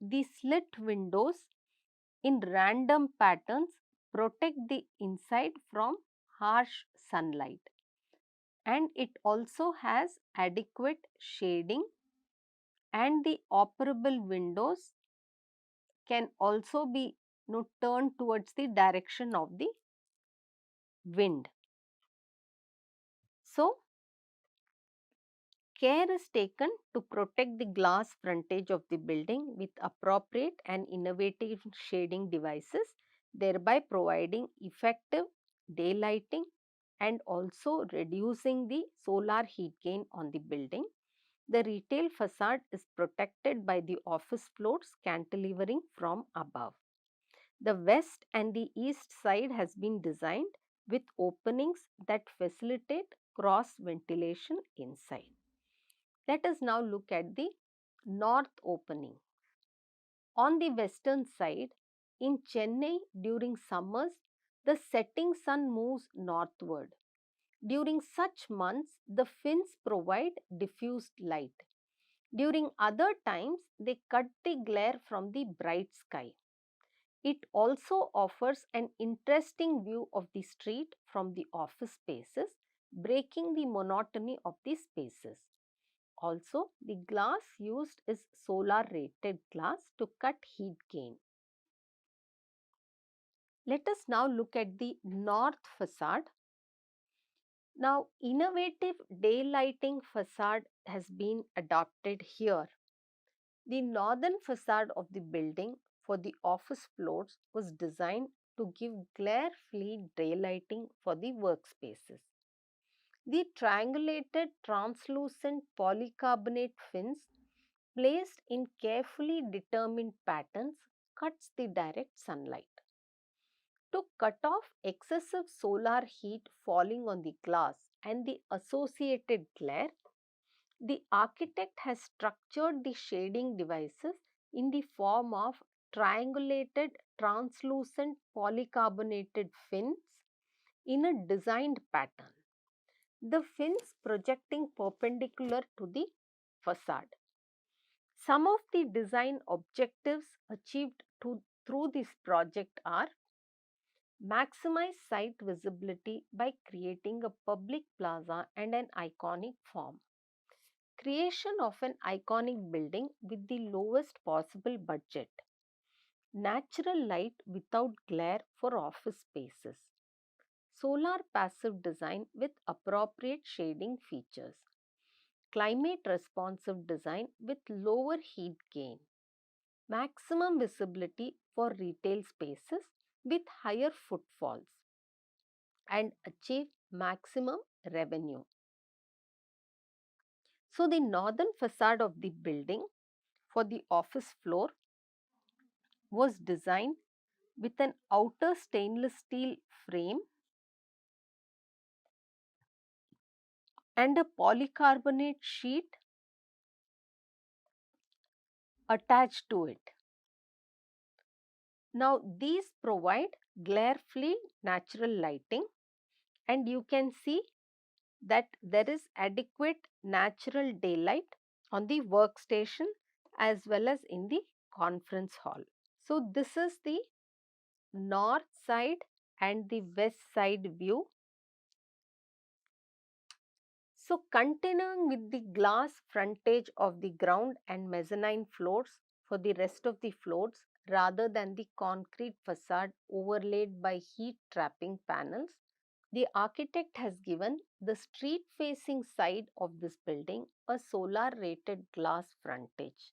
the slit windows in random patterns protect the inside from harsh sunlight and it also has adequate shading and the operable windows can also be turned towards the direction of the wind. So, Care is taken to protect the glass frontage of the building with appropriate and innovative shading devices, thereby providing effective daylighting and also reducing the solar heat gain on the building. The retail facade is protected by the office floors cantilevering from above. The west and the east side has been designed with openings that facilitate cross ventilation inside. Let us now look at the north opening. On the western side, in Chennai during summers, the setting sun moves northward. During such months, the fins provide diffused light. During other times, they cut the glare from the bright sky. It also offers an interesting view of the street from the office spaces, breaking the monotony of the spaces. Also, the glass used is solar rated glass to cut heat gain. Let us now look at the north facade. Now, innovative daylighting facade has been adopted here. The northern facade of the building for the office floors was designed to give glare-free daylighting for the workspaces. The triangulated translucent polycarbonate fins placed in carefully determined patterns cuts the direct sunlight. To cut off excessive solar heat falling on the glass and the associated glare, the architect has structured the shading devices in the form of triangulated translucent polycarbonated fins in a designed pattern. The fins projecting perpendicular to the facade. Some of the design objectives achieved through this project are: maximize site visibility by creating a public plaza and an iconic form. Creation of an iconic building with the lowest possible budget. Natural light without glare for office spaces. Solar passive design with appropriate shading features. Climate responsive design with lower heat gain. Maximum visibility for retail spaces with higher footfalls. And achieve maximum revenue. So, the northern facade of the building for the office floor was designed with an outer stainless steel frame and a polycarbonate sheet attached to it. Now, these provide glare-free natural lighting, and you can see that there is adequate natural daylight on the workstation as well as in the conference hall. So, this is the north side and the west side view. So, continuing with the glass frontage of the ground and mezzanine floors for the rest of the floors rather than the concrete facade overlaid by heat trapping panels, the architect has given the street facing side of this building a solar rated glass frontage.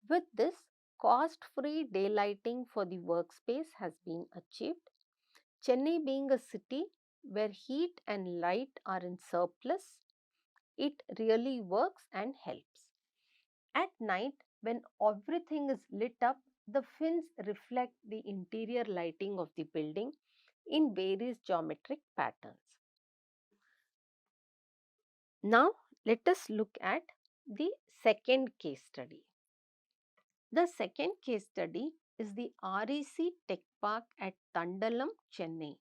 With this, cost-free daylighting for the workspace has been achieved. Chennai being a city where heat and light are in surplus, it really works and helps. At night, when everything is lit up, the fins reflect the interior lighting of the building in various geometric patterns. Now, let us look at the second case study. The second case study is the REC Tech Park at Tandalam, Chennai,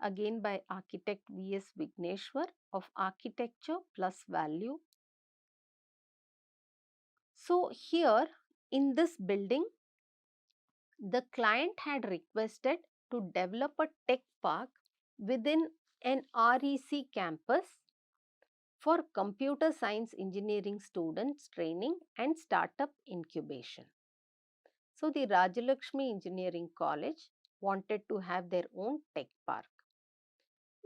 again by architect V.S. Vigneshwar of Architecture Plus Value. So, here in this building, the client had requested to develop a tech park within an REC campus for computer science engineering students training and startup incubation. So, the Rajalakshmi Engineering College wanted to have their own tech park.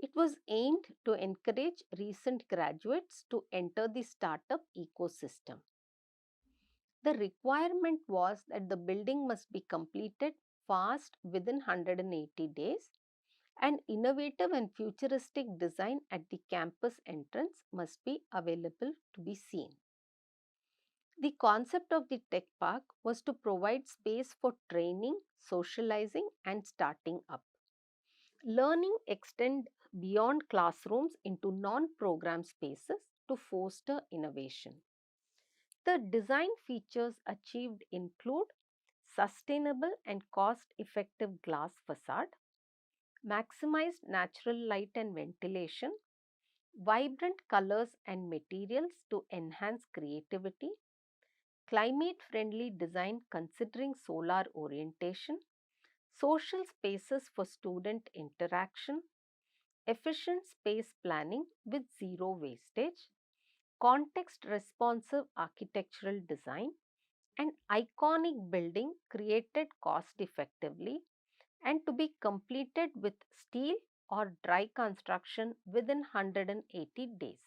It was aimed to encourage recent graduates to enter the startup ecosystem. The requirement was that the building must be completed fast within 180 days. An innovative and futuristic design at the campus entrance must be available to be seen. The concept of the tech park was to provide space for training, socializing, and starting up. Learning extend beyond classrooms into non-program spaces to foster innovation. The design features achieved include sustainable and cost-effective glass facade, maximized natural light and ventilation, vibrant colors and materials to enhance creativity, climate-friendly design considering solar orientation, social spaces for student interaction, efficient space planning with zero wastage, context-responsive architectural design, an iconic building created cost-effectively and to be completed with steel or dry construction within 180 days.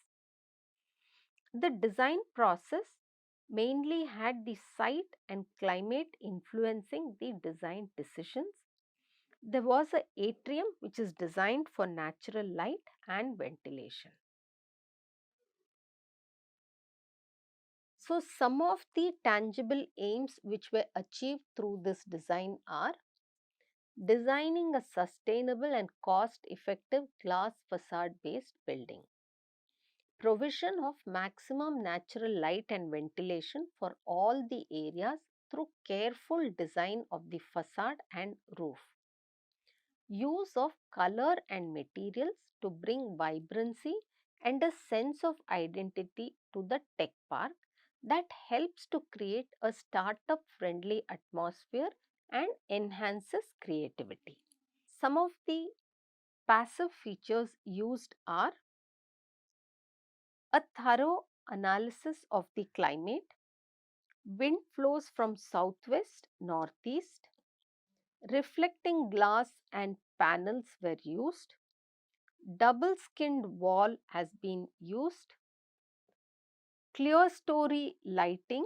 The design process mainly had the site and climate influencing the design decisions. There was an atrium which is designed for natural light and ventilation. So, some of the tangible aims which were achieved through this design are designing a sustainable and cost-effective glass facade-based building, provision of maximum natural light and ventilation for all the areas through careful design of the facade and roof, use of color and materials to bring vibrancy and a sense of identity to the tech park that helps to create a startup friendly atmosphere and enhances creativity. Some of the passive features used are a thorough analysis of the climate, wind flows from southwest, northeast, reflecting glass and panels were used, double skinned wall has been used, clear story lighting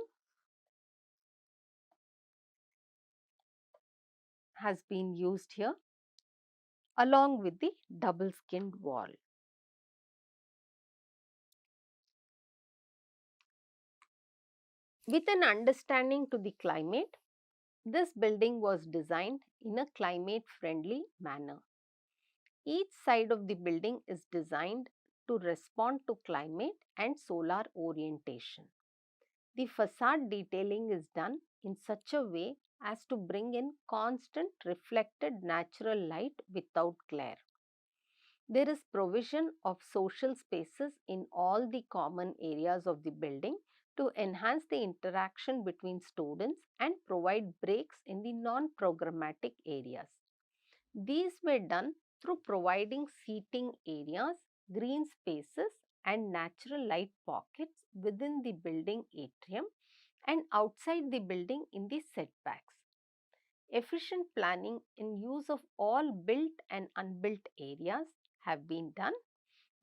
has been used here along with the double skinned wall. With an understanding to the climate, this building was designed in a climate friendly manner. Each side of the building is designed to respond to climate and solar orientation. The facade detailing is done in such a way as to bring in constant reflected natural light without glare. There is provision of social spaces in all the common areas of the building to enhance the interaction between students and provide breaks in the non-programmatic areas. These were done through providing seating areas, green spaces and natural light pockets within the building atrium and outside the building in the setbacks. Efficient planning in use of all built and unbuilt areas have been done.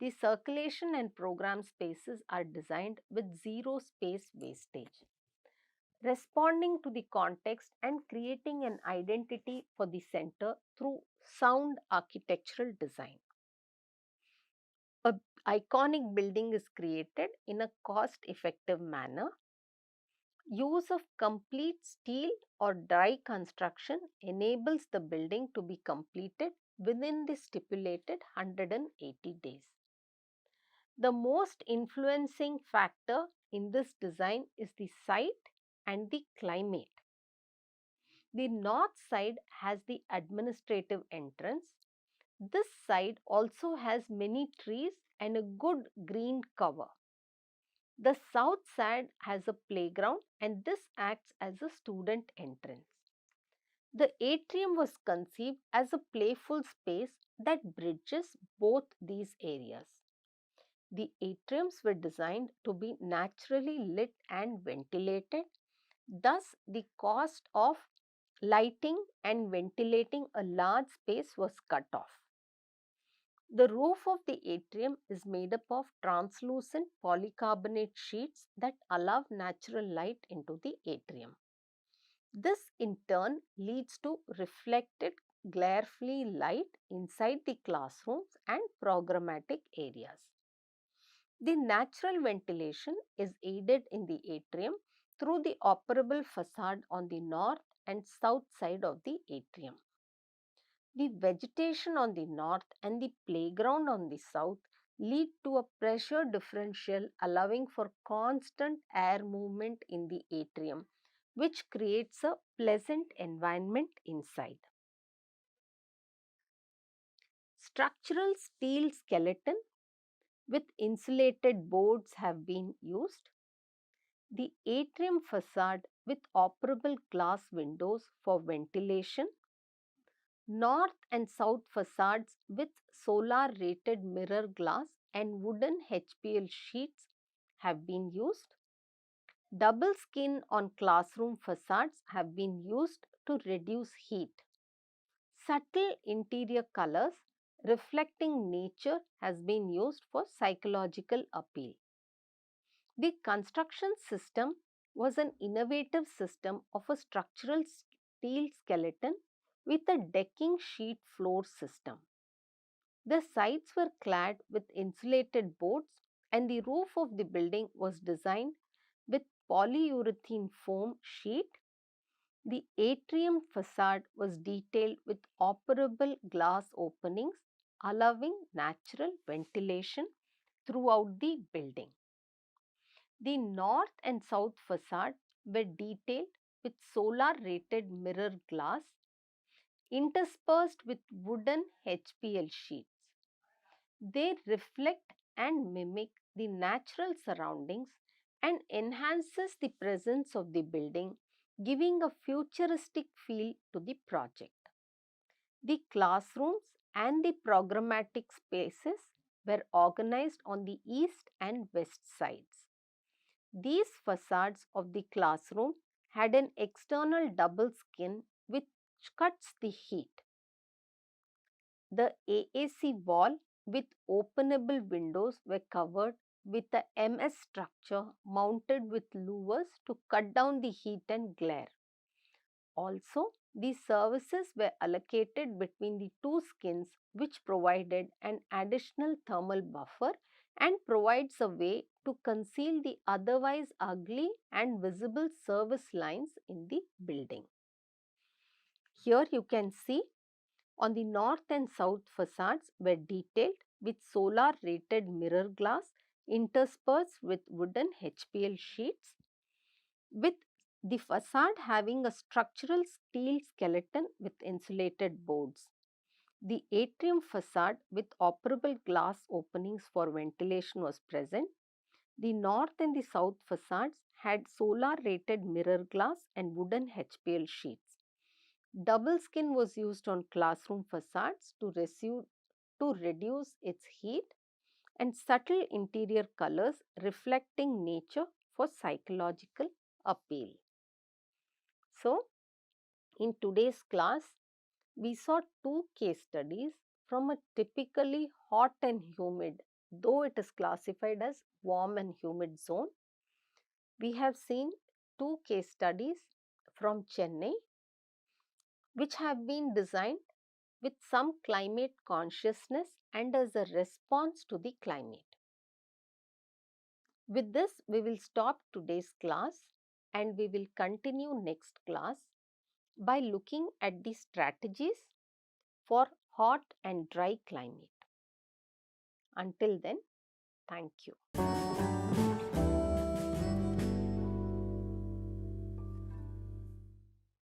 The circulation and program spaces are designed with zero space wastage, responding to the context and creating an identity for the center through sound architectural design. An iconic building is created in a cost-effective manner. Use of complete steel or dry construction enables the building to be completed within the stipulated 180 days. The most influencing factor in this design is the site and the climate. The north side has the administrative entrance. This side also has many trees and a good green cover. The south side has a playground and this acts as a student entrance. The atrium was conceived as a playful space that bridges both these areas. The atriums were designed to be naturally lit and ventilated. Thus, the cost of lighting and ventilating a large space was cut off. The roof of the atrium is made up of translucent polycarbonate sheets that allow natural light into the atrium. This in turn leads to reflected glare-free light inside the classrooms and programmatic areas. The natural ventilation is aided in the atrium through the operable facade on the north and south side of the atrium. The vegetation on the north and the playground on the south lead to a pressure differential allowing for constant air movement in the atrium, which creates a pleasant environment inside. Structural steel skeleton with insulated boards have been used. The atrium facade with operable glass windows for ventilation. North and south facades with solar rated mirror glass and wooden HPL sheets have been used. Double skin on classroom facades have been used to reduce heat. Subtle interior colors reflecting nature has been used for psychological appeal. The construction system was an innovative system of a structural steel skeleton with a decking sheet floor system. The sides were clad with insulated boards and the roof of the building was designed with polyurethane foam sheet. The atrium facade was detailed with operable glass openings allowing natural ventilation throughout the building. The north and south facade were detailed with solar rated mirror glass interspersed with wooden HPL sheets. They reflect and mimic the natural surroundings and enhances the presence of the building, giving a futuristic feel to the project. The classrooms and the programmatic spaces were organized on the east and west sides. These facades of the classroom had an external double skin which cuts the heat. The AAC wall with openable windows were covered with a MS structure mounted with louvers to cut down the heat and glare. Also, the services were allocated between the two skins, which provided an additional thermal buffer and provides a way to conceal the otherwise ugly and visible service lines in the building. Here you can see on the north and south facades were detailed with solar rated mirror glass interspersed with wooden HPL sheets, with the facade having a structural steel skeleton with insulated boards. The atrium facade with operable glass openings for ventilation was present. The north and the south facades had solar rated mirror glass and wooden HPL sheets. Double skin was used on classroom facades to reduce its heat, and subtle interior colors reflecting nature for psychological appeal. So, in today's class, we saw two case studies from a typically hot and humid, though it is classified as warm and humid zone. We have seen two case studies from Chennai, which have been designed with some climate consciousness and as a response to the climate. With this, we will stop today's class and we will continue next class by looking at the strategies for hot and dry climate. Until then, thank you.